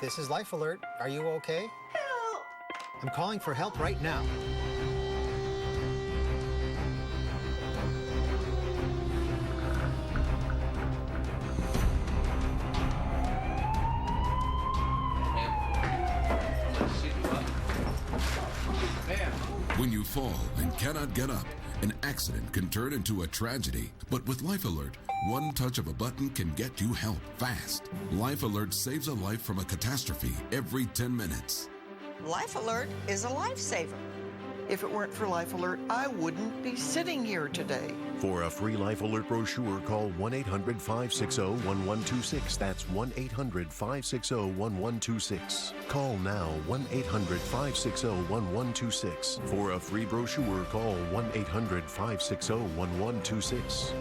This is Life Alert. Are you okay? Help! I'm calling for help right now. When you fall and cannot get up, an accident can turn into a tragedy. But with Life Alert, one touch of a button can get you help fast. Life Alert saves a life from a catastrophe every 10 minutes. Life Alert is a lifesaver. If it weren't for Life Alert, I wouldn't be sitting here today. For a free Life Alert brochure, call 1-800-560-1126. That's 1-800-560-1126. Call now, 1-800-560-1126. For a free brochure, call 1-800-560-1126.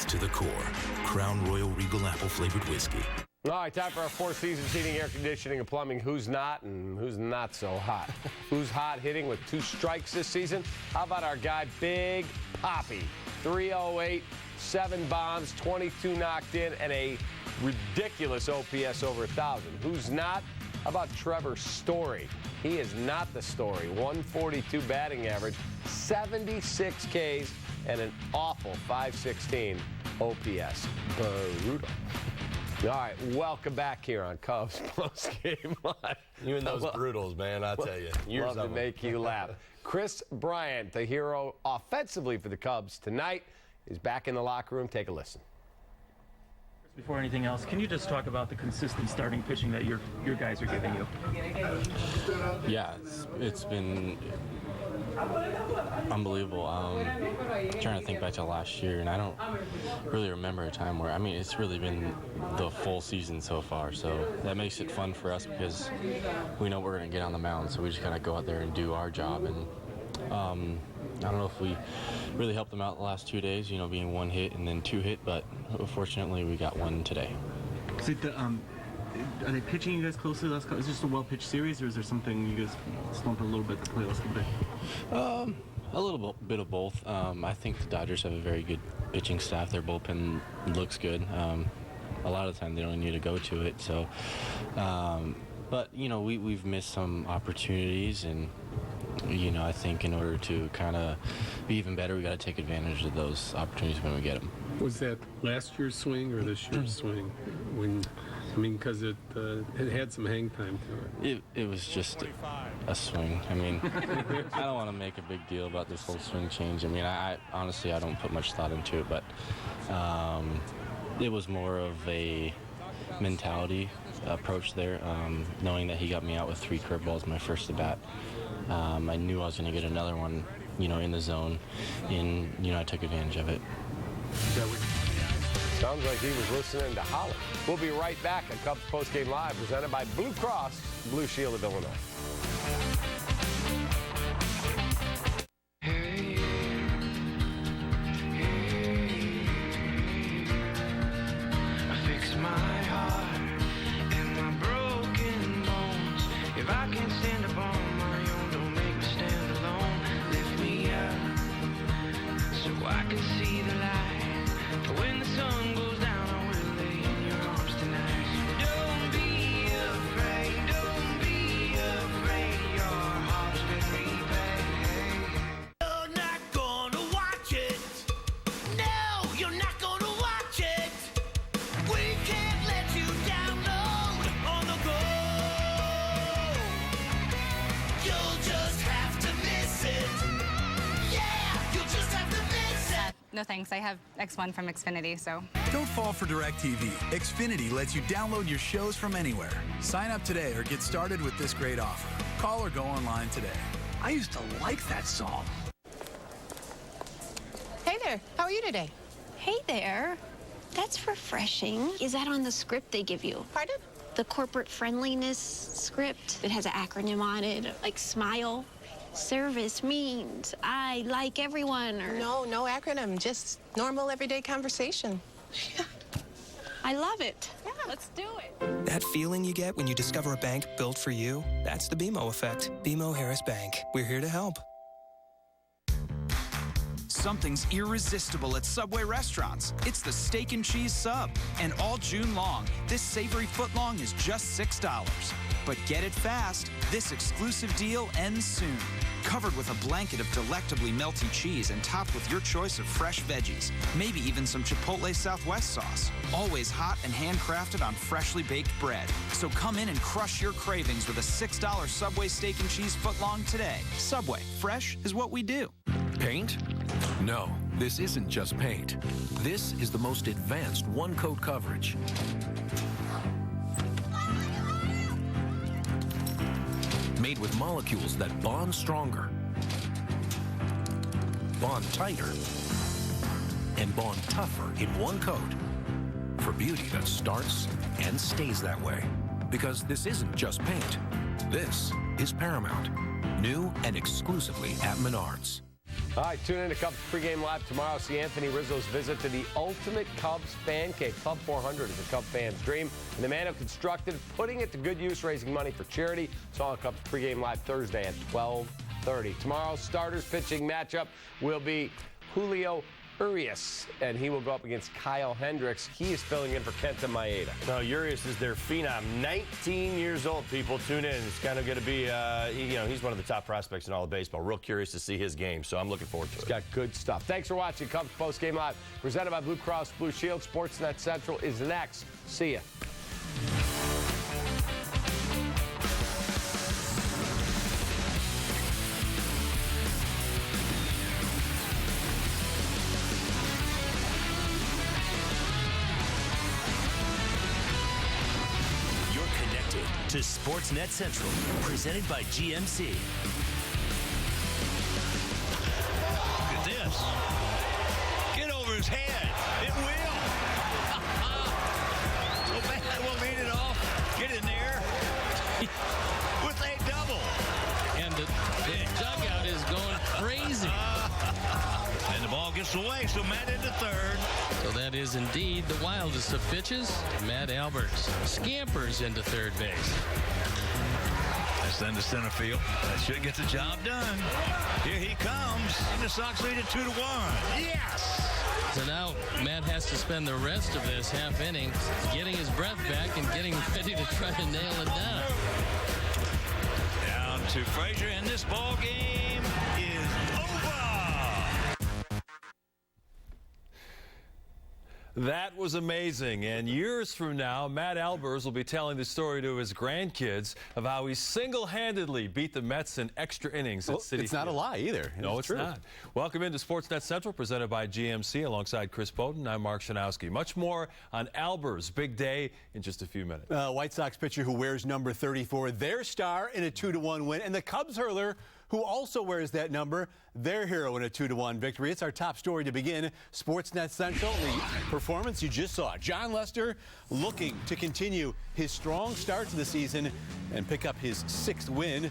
To the core. Crown Royal Regal Apple flavored whiskey. All right, time for our Four Seasons Heating, Air Conditioning, and Plumbing. Who's not and who's not so hot? Who's hot hitting with 2 strikes this season? How about our guy, Big Poppy? 308, 7 bombs, 22 knocked in, and a ridiculous OPS over 1,000. Who's not? How about Trevor Story? He is not the story. 142 batting average, 76 Ks, and an awful 516 OPS. Brutal. All right, welcome back here on Cubs Postgame Live. You and those brutals, man, I tell you. Love to make you laugh. Chris Bryant, the hero offensively for the Cubs tonight, is back in the locker room. Take a listen. Before anything else, can you just talk about the consistent starting pitching that your guys are giving you? Yeah, it's been unbelievable. Trying to think back to last year, and I don't really remember a time where, I mean, it's really been the full season so far, so that makes it fun for us because we know we're going to get on the mound, so we just got to go out there and do our job. And I don't know if we really helped them out the last 2 days, you know, being 1 hit and then 2 hit, but fortunately we got 1 today. So are they pitching you guys closely last couple? Is this just a well-pitched series, or is there something you guys slumped a little bit to play last bit? A little bit of both. I think the Dodgers have a very good pitching staff. Their bullpen looks good. A lot of the time they don't need to go to it. So, but you know, we've missed some opportunities, and you know, I think in order to kind of be even better, we got to take advantage of those opportunities when we get them. Was that last year's swing or this year's swing? Because it had some hang time to it. It was just a swing. I mean, I don't want to make a big deal about this whole swing change. I mean, I honestly, I don't put much thought into it, but it was more of a mentality approach there, knowing that he got me out with 3 curveballs my first at bat. I knew I was going to get another one, you know, in the zone, and, you know, I took advantage of it. Sounds like he was listening to Holly. We'll be right back at Cubs Postgame Live, presented by Blue Cross Blue Shield of Illinois. I fix my heart and my broken bones. If I can't stand up on my own, don't make me stand alone. Lift me up so I can see the light. When the sun goes down, I will lay in your arms tonight. Don't be afraid, don't be afraid. Your heart's been repaid. You're not gonna watch it. No, you're not gonna watch it. We can't let you download on the go. You'll just have to miss it. Yeah, you'll just have to miss it. No thanks, I have X1 from Xfinity, so. Don't fall for DirecTV. Xfinity lets you download your shows from anywhere. Sign up today or get started with this great offer. Call or go online today. I used to like that song. Hey there, how are you today? Hey there. That's refreshing. Is that on the script they give you? Pardon? The corporate friendliness script. It has an acronym on it, like SMILE. Service means I like everyone, or... No acronym, just normal everyday conversation. I love it. Yeah, let's do it. That feeling you get when you discover a bank built for you, that's the BMO effect. BMO Harris Bank. We're here to help. Something's irresistible at Subway restaurants. It's the Steak and Cheese Sub. And all June long, this savory footlong is just $6. But get it fast. This exclusive deal ends soon. Covered with a blanket of delectably melty cheese and topped with your choice of fresh veggies. Maybe even some Chipotle Southwest sauce. Always hot and handcrafted on freshly baked bread. So come in and crush your cravings with a $6 Subway Steak and Cheese footlong today. Subway, fresh is what we do. Paint? No, this isn't just paint. This is the most advanced one-coat coverage. Made with molecules that bond stronger, bond tighter, and bond tougher in one coat for beauty that starts and stays that way. Because this isn't just paint. This is Paramount. New and exclusively at Menards. All right, tune in to Cubs pregame live tomorrow. See Anthony Rizzo's visit to the ultimate Cubs fan cave. Club 400 is a Cubs fan's dream, and the man who constructed, putting it to good use, raising money for charity. It's all on Cubs pregame live Thursday at 12:30. Tomorrow's starters pitching matchup will be Julio Urias, and he will go up against Kyle Hendricks. He is filling in for Kenta Maeda. No, Urias is their phenom. 19 years old, people. Tune in. It's kind of going to be, he's one of the top prospects in all of baseball. Real curious to see his game, so I'm looking forward to it. He's got good stuff. Thanks for watching Cubs Postgame Live, presented by Blue Cross Blue Shield. SportsNet Central is next. See ya. To SportsNet Central, presented by GMC. Look at this. Get over his head. It will. Well, man, that will mean it all. Get in there with a double. And the dugout is going crazy. And the ball gets away, so Matt into third. So that is indeed the wildest of pitches. Matt Alberts scampers into third base. That's into center field. That should get the job done. Here he comes. And the Sox lead it 2-1. Yes! So now Matt has to spend the rest of this half inning getting his breath back and getting ready to try to nail it down. Down to Frazier, and this ball game is over. That was amazing. And years from now, Matt Albers will be telling the story to his grandkids of how he single-handedly beat the Mets in extra innings at Citi It's not a lie either. No, it's not. Welcome into SportsNet Central, presented by GMC, alongside Chris Bowden. I'm Mark Shanowski. Much more on Albers' big day in just a few minutes. White Sox pitcher who wears number 34, their star in a 2-1 win, and the Cubs hurler who also wears that number, their hero in a 2-1 victory. It's our top story to begin. SportsNet Central, the performance you just saw. John Lester looking to continue his strong start to the season and pick up his 6th win.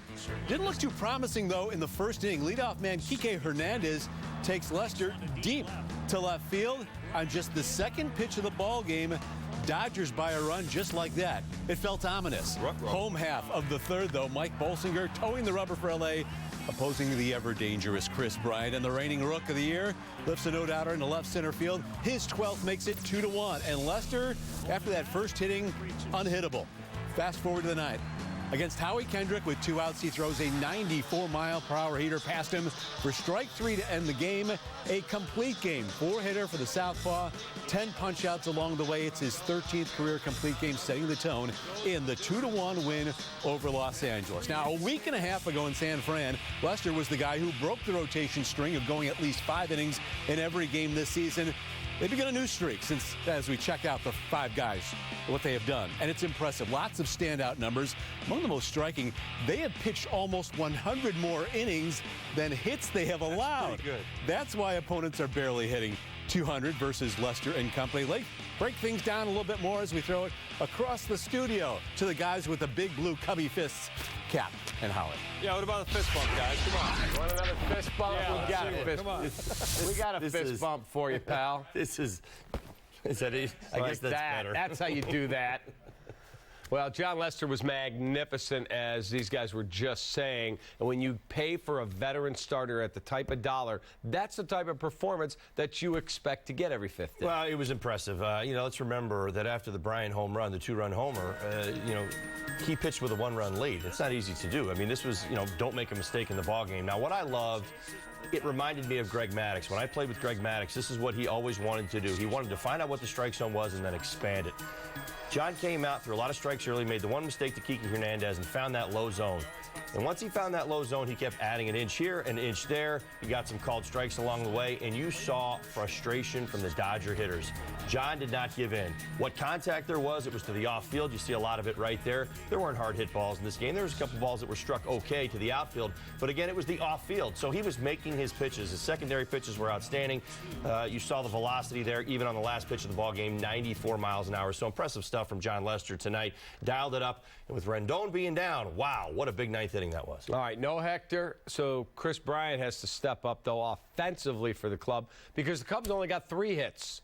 Didn't look too promising, though, in the first inning. Leadoff man Kike Hernandez takes Lester deep to left field on just the second pitch of the ball game. Dodgers by a run just like that. It felt ominous. Home half of the third, though, Mike Bolsinger towing the rubber for L.A., opposing the ever-dangerous Chris Bryant. And the reigning Rook of the Year lifts a no-doubter into left center field. His 12th makes it 2-1. And Lester, after that first hitting, unhittable. Fast forward to the ninth. Against Howie Kendrick with 2 outs, he throws a 94-mile-per-hour heater past him for strike 3 to end the game. A complete game. 4-hitter for the southpaw. 10 punch-outs along the way. It's his 13th career complete game, setting the tone in the 2-1 win over Los Angeles. Now, a week and a half ago in San Fran, Lester was the guy who broke the rotation string of going at least 5 innings in every game this season. They begin a new streak since, as we check out the 5 guys, what they have done. And it's impressive. Lots of standout numbers. Among the most striking, they have pitched almost 100 more innings than hits they have allowed. That's why opponents are barely hitting 200 versus Lester and company. Let's break things down a little bit more as we throw it across the studio to the guys with the big blue Cubby fists, Cap and Howard. Yeah, what about a fist bump, guys? Come on. Want another fist bump? Yeah, we got a fist bump. We got a fist bump for you, pal. This is Is that it? I guess that's better. That's how you do that. Well, John Lester was magnificent, as these guys were just saying. And when you pay for a veteran starter at the type of dollar, that's the type of performance that you expect to get every fifth day. Well, it was impressive. Let's remember that after the Bryant home run, the two-run homer, he pitched with a one-run lead. It's not easy to do. I mean, this was, don't make a mistake in the ballgame. Now, what I loved, it reminded me of Greg Maddux. When I played with Greg Maddux, this is what he always wanted to do. He wanted to find out what the strike zone was and then expand it. John came out, threw a lot of strikes early, made the one mistake to Kiki Hernandez, and found that low zone. And once he found that low zone, he kept adding an inch here, an inch there. He got some called strikes along the way, and you saw frustration from the Dodger hitters. John did not give in. What contact there was, it was to the outfield. You see a lot of it right there. There weren't hard hit balls in this game. There was a couple balls that were struck okay to the outfield, but again, it was the off field. So he was making his pitches. His secondary pitches were outstanding. You saw the velocity there, even on the last pitch of the ball game, 94 miles an hour. So impressive stuff from John Lester tonight. Dialed it up, and with Rendon being down, wow, what a big ninth inning that was. All right, no Hector, so Chris Bryant has to step up, though, offensively for the club, because the Cubs only got 3 hits.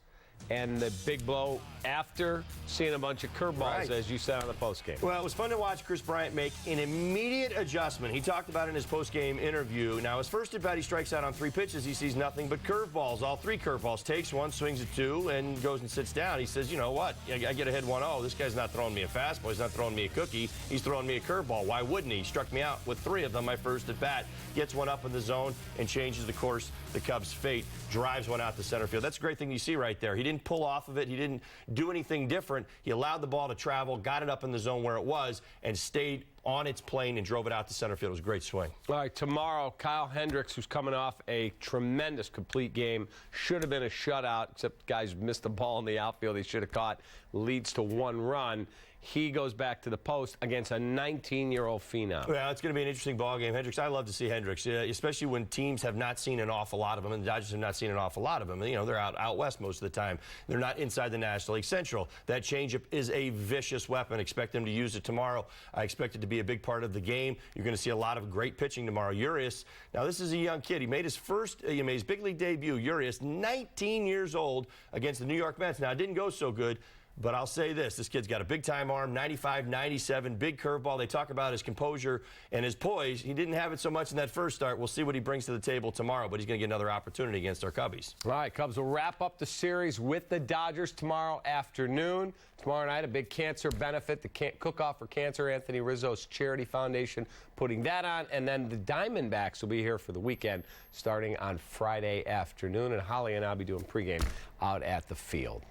And the big blow after seeing a bunch of curveballs, as you said on the postgame. Well, it was fun to watch Chris Bryant make an immediate adjustment. He talked about it in his postgame interview. Now, his first at-bat, he strikes out on 3 pitches. He sees nothing but curveballs, all 3 curveballs. Takes one, swings at 2, and goes and sits down. He says, you know what? I get ahead 1-0. This guy's not throwing me a fastball. He's not throwing me a cookie. He's throwing me a curveball. Why wouldn't he? He struck me out with 3 of them my first at-bat. Gets one up in the zone and changes the course, the Cubs' fate. Drives one out to center field. That's a great thing you see right there. He didn't pull off of it. He didn't do anything different. He allowed the ball to travel, got it up in the zone where it was, and stayed on its plane and drove it out to center field. It was a great swing. All right, tomorrow, Kyle Hendricks, who's coming off a tremendous complete game, should have been a shutout, except guys missed the ball in the outfield he should have caught, leads to 1 run. He goes back to the post against a 19-year-old phenom. Well, it's going to be an interesting ball game. Hendricks, I love to see Hendricks, especially when teams have not seen an awful lot of him, and the Dodgers have not seen an awful lot of him. They're out west most of the time. They're not inside the National League Central. That changeup is a vicious weapon. Expect them to use it tomorrow. I expect it to be a big part of the game. You're going to see a lot of great pitching tomorrow. Urias, now this is a young kid. He made his his big league debut. Urias, 19 years old, against the New York Mets. Now, it didn't go so good. But I'll say this kid's got a big-time arm, 95, 97, big curveball. They talk about his composure and his poise. He didn't have it so much in that first start. We'll see what he brings to the table tomorrow, but he's going to get another opportunity against our Cubbies. All right, Cubs will wrap up the series with the Dodgers tomorrow afternoon. Tomorrow night, a big cancer benefit, the Cook-Off for Cancer, Anthony Rizzo's charity foundation, putting that on. And then the Diamondbacks will be here for the weekend, starting on Friday afternoon. And Holly and I will be doing pregame out at the field.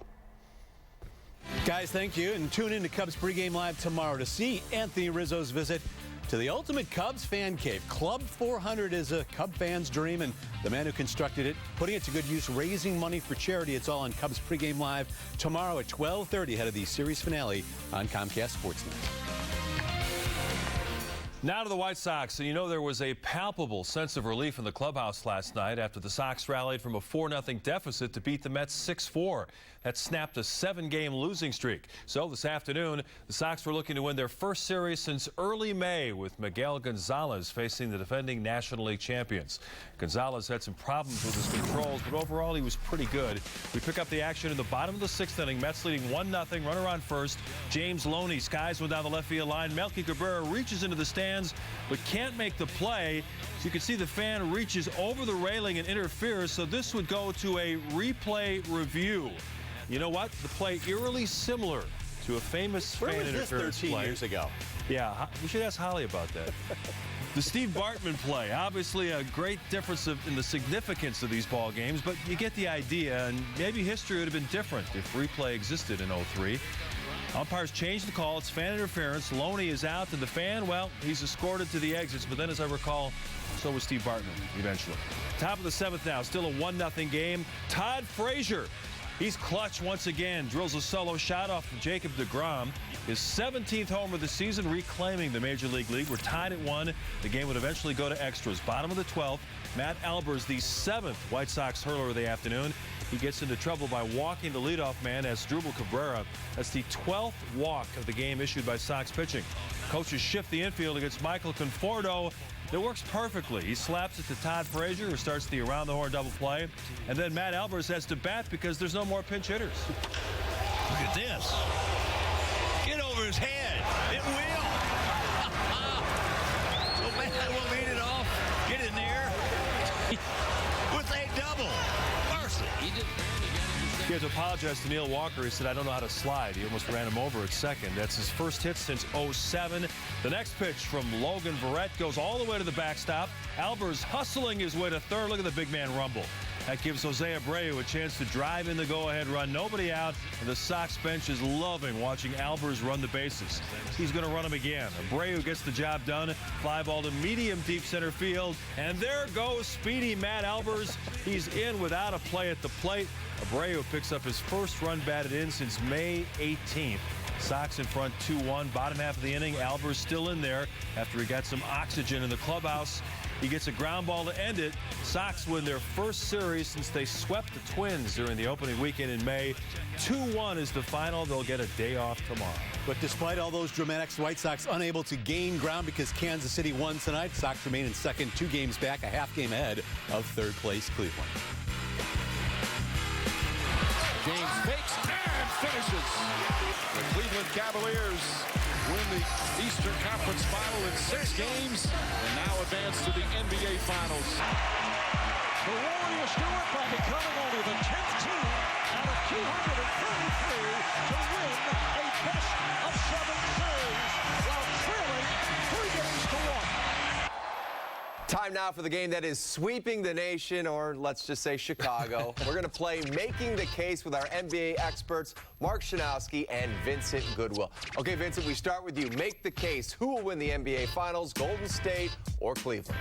Guys, thank you. And tune in to Cubs Pregame Live tomorrow to see Anthony Rizzo's visit to the ultimate Cubs fan cave. Club 400 is a Cub fan's dream, and the man who constructed it, putting it to good use, raising money for charity. It's all on Cubs Pregame Live tomorrow at 12:30, ahead of the series finale on Comcast SportsNet. Now to the White Sox. And there was a palpable sense of relief in the clubhouse last night after the Sox rallied from a 4-0 deficit to beat the Mets 6-4. That snapped a 7-game losing streak. So this afternoon, the Sox were looking to win their first series since early May, with Miguel Gonzalez facing the defending National League champions. Gonzalez had some problems with his controls, but overall he was pretty good. We pick up the action in the bottom of the 6th inning. Mets leading 1-0, runner on first. James Loney skies one down the left field line. Melky Cabrera reaches into the stands, but can't make the play. So you can see the fan reaches over the railing and interferes, so this would go to a replay review. You know what? The play eerily similar to a famous fan interference play. Where was this 13 years ago? Yeah, we should ask Holly about that. The Steve Bartman play, obviously a great difference in the significance of these ball games, but you get the idea, and maybe history would have been different if replay existed in '03. Umpires changed the call. It's fan interference. Loney is out, and the fan, well, he's escorted to the exits, but then, as I recall, so was Steve Bartman eventually. Top of the 7th now, still a 1-0 game. Todd Frazier, he's clutch once again, drills a solo shot off of Jacob deGrom. His 17th homer of the season, reclaiming the Major League lead. We're tied at 1. The game would eventually go to extras. Bottom of the 12th, Matt Albers, the 7th White Sox hurler of the afternoon. He gets into trouble by walking the leadoff man as Asdrubal Cabrera. That's the 12th walk of the game issued by Sox pitching. Coaches shift the infield against Michael Conforto, It works perfectly. He slaps it to Todd Frazier, who starts the around-the-horn double play. And then Matt Albers has to bat because there's no more pinch hitters. Look at this. Get over his head. It will. Well, Matt will lead it off. Get in there with a double. Mercy. He had to apologize to Neil Walker. He said, I don't know how to slide. He almost ran him over at second. That's his first hit since '07. The next pitch from Logan Verrett goes all the way to the backstop. Albers hustling his way to third. Look at the big man rumble. That gives Jose Abreu a chance to drive in the go-ahead run. Nobody out, and the Sox bench is loving watching Albers run the bases. He's going to run him again. Abreu gets the job done. Fly ball to medium deep center field. And there goes speedy Matt Albers. He's in without a play at the plate. Abreu picks up his first run batted in since May 18th. Sox in front 2-1. Bottom half of the inning. Albers still in there after he got some oxygen in the clubhouse. He gets a ground ball to end it. Sox win their first series since they swept the Twins during the opening weekend in May. 2-1 is the final. They'll get a day off tomorrow. But despite all those dramatics, the White Sox unable to gain ground because Kansas City won tonight. Sox remain in second, 2 games back, a half game ahead of third place Cleveland. James fakes and finishes. The Cleveland Cavaliers win the Eastern Conference Final in 6 games and now advance to the NBA Finals. The Warriors do it by becoming only the 10th team out of 233 to win a best-of-7 series while trailing 3 games to 1. Time now for the game that is sweeping the nation, or let's just say Chicago. We're going to play Making the Case with our NBA experts, Mark Shanowski and Vincent Goodwill. Okay, Vincent, we start with you. Make the case. Who will win the NBA Finals, Golden State or Cleveland?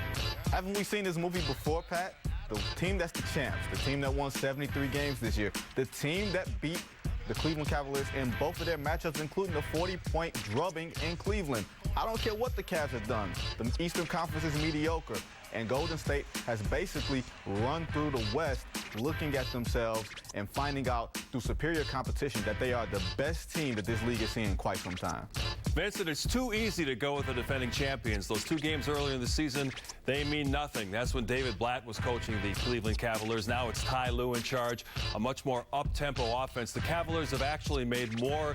Haven't we seen this movie before, Pat? The team that's the champs, the team that won 73 games this year, the team that beat the Cleveland Cavaliers in both of their matchups, including a 40-point drubbing in Cleveland. I don't care what the Cavs have done. The Eastern Conference is mediocre, and Golden State has basically run through the West looking at themselves and finding out through superior competition that they are the best team that this league has seen in quite some time. Vincent, it's too easy to go with the defending champions. Those 2 games earlier in the season, they mean nothing. That's when David Blatt was coaching the Cleveland Cavaliers. Now it's Ty Lue in charge, a much more up-tempo offense. The Cavaliers have actually made more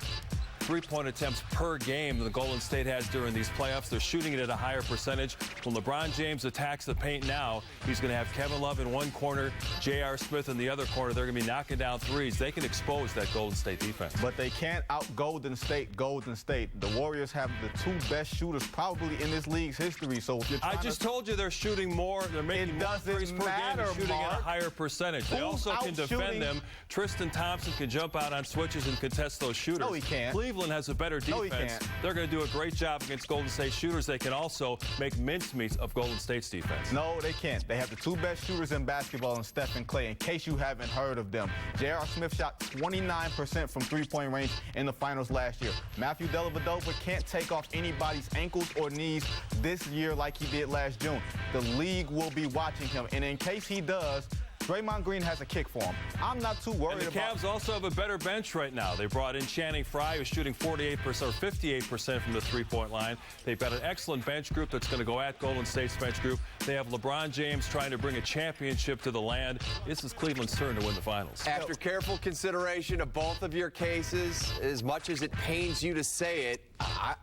3-point attempts per game than the Golden State has during these playoffs. They're shooting it at a higher percentage. When LeBron James attacks the paint now, he's going to have Kevin Love in one corner, J.R. Smith in the other corner. They're going to be knocking down threes. They can expose that Golden State defense. But they can't out Golden State. The Warriors have the 2 best shooters probably in this league's history. So if you're I just told you they're shooting more. They're making more threes per game and shooting at a higher percentage. They also can defend them. Tristan Thompson can jump out on switches and contest those shooters. No, he can't. Cleveland has a better defense. No, he can't. They're going to do a great job against Golden State shooters. They can also make mincemeats of Golden State's defense. No, they can't. They have the 2 best shooters in basketball in Steph and Clay, in case you haven't heard of them. J.R. Smith shot 29% from 3-point range in the finals last year. Matthew Dellavedova can't take off anybody's ankles or knees this year like he did last June. The league will be watching him, and in case he does, Draymond Green has a kick for him. I'm not too worried about... And the Cavs also have a better bench right now. They brought in Channing Frye, who's shooting 48% or 58% from the 3-point line. They've got an excellent bench group that's going to go at Golden State's bench group. They have LeBron James trying to bring a championship to the land. This is Cleveland's turn to win the finals. After careful consideration of both of your cases, as much as it pains you to say it,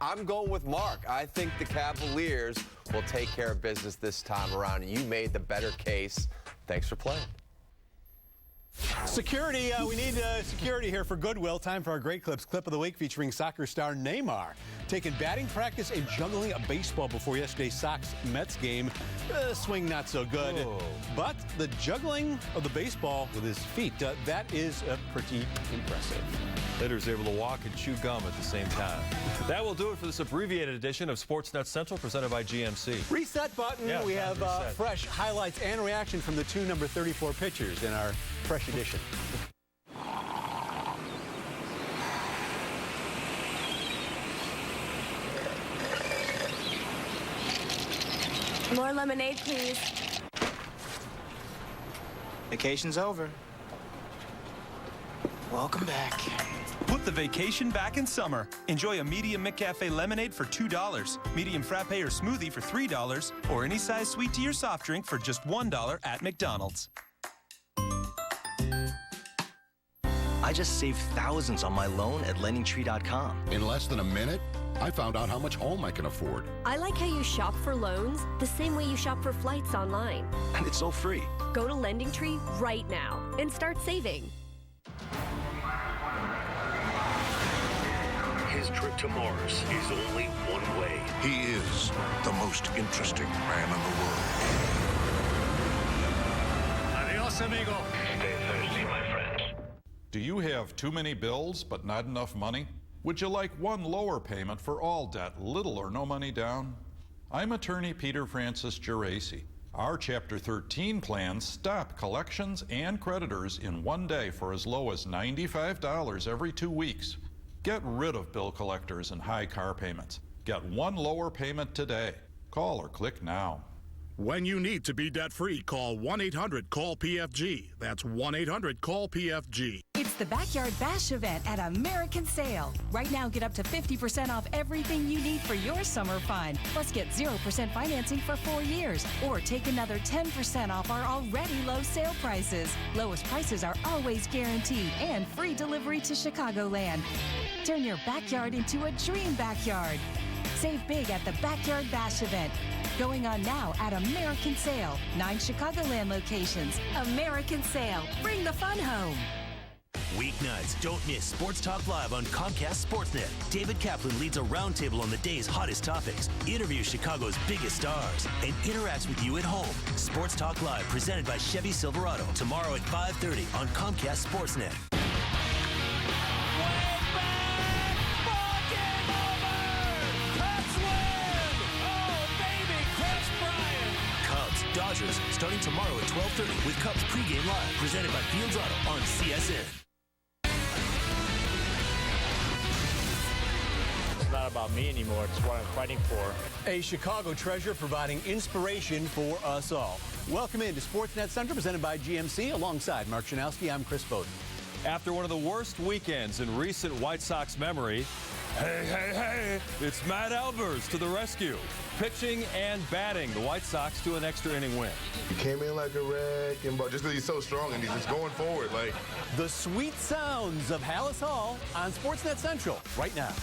I'm going with Mark. I think the Cavaliers will take care of business this time around. You made the better case. Thanks for playing. Security, we need security here for Goodwill. Time for our great clips. Clip of the week featuring soccer star Neymar taking batting practice and juggling a baseball before yesterday's Sox-Mets game. Swing not so good, but the juggling of the baseball with his feet, that is pretty impressive. Hitter's able to walk and chew gum at the same time. That will do it for this abbreviated edition of SportsNet Central presented by GMC. Reset button. Yeah, we have fresh highlights and reaction from the 2 number 34 pitchers in our fresh edition. More lemonade, please. Vacation's over. Welcome back. Put the vacation back in summer. Enjoy a medium McCafe lemonade for $2, medium frappe or smoothie for $3, or any size sweet tea or soft drink for just $1 at McDonald's. I just saved thousands on my loan at LendingTree.com. In less than a minute, I found out how much home I can afford. I like how you shop for loans the same way you shop for flights online. And it's all free. Go to LendingTree right now and start saving. His trip to Mars is only one way. He is the most interesting man in the world. Adios, amigo. Stay thirsty, my friend. Do you have too many bills but not enough money? Would you like one lower payment for all debt, little or no money down? I'm attorney Peter Francis Geraci. Our Chapter 13 plans stop collections and creditors in one day for as low as $95 every 2 weeks. Get rid of bill collectors and high car payments. Get one lower payment today. Call or click now. When you need to be debt-free, call 1-800-CALL-PFG. That's 1-800-CALL-PFG. It's the Backyard Bash event at American Sale. Right now, get up to 50% off everything you need for your summer fun. Plus, get 0% financing for 4 years. Or take another 10% off our already low sale prices. Lowest prices are always guaranteed and free delivery to Chicagoland. Turn your backyard into a dream backyard. Save big at the Backyard Bash event. Going on now at American Sale. 9 Chicagoland locations. American Sale. Bring the fun home. Weeknights, don't miss Sports Talk Live on Comcast SportsNet. David Kaplan leads a roundtable on the day's hottest topics, interviews Chicago's biggest stars, and interacts with you at home. Sports Talk Live, presented by Chevy Silverado, tomorrow at 5:30 on Comcast SportsNet. Dodgers starting tomorrow at 12:30 with Cubs pregame live, presented by Fields Auto on CSN. It's not about me anymore. It's what I'm fighting for. A Chicago treasure providing inspiration for us all. Welcome into SportsNet Central, presented by GMC. Alongside Mark Janowski, I'm Chris Bowden. After one of the worst weekends in recent White Sox memory, hey, it's Matt Albers to the rescue. Pitching and batting the White Sox to an extra inning win. He came in like a wrecking ball just because he's so strong and he's just going forward. The sweet sounds of Hallis Hall on SportsNet Central right now.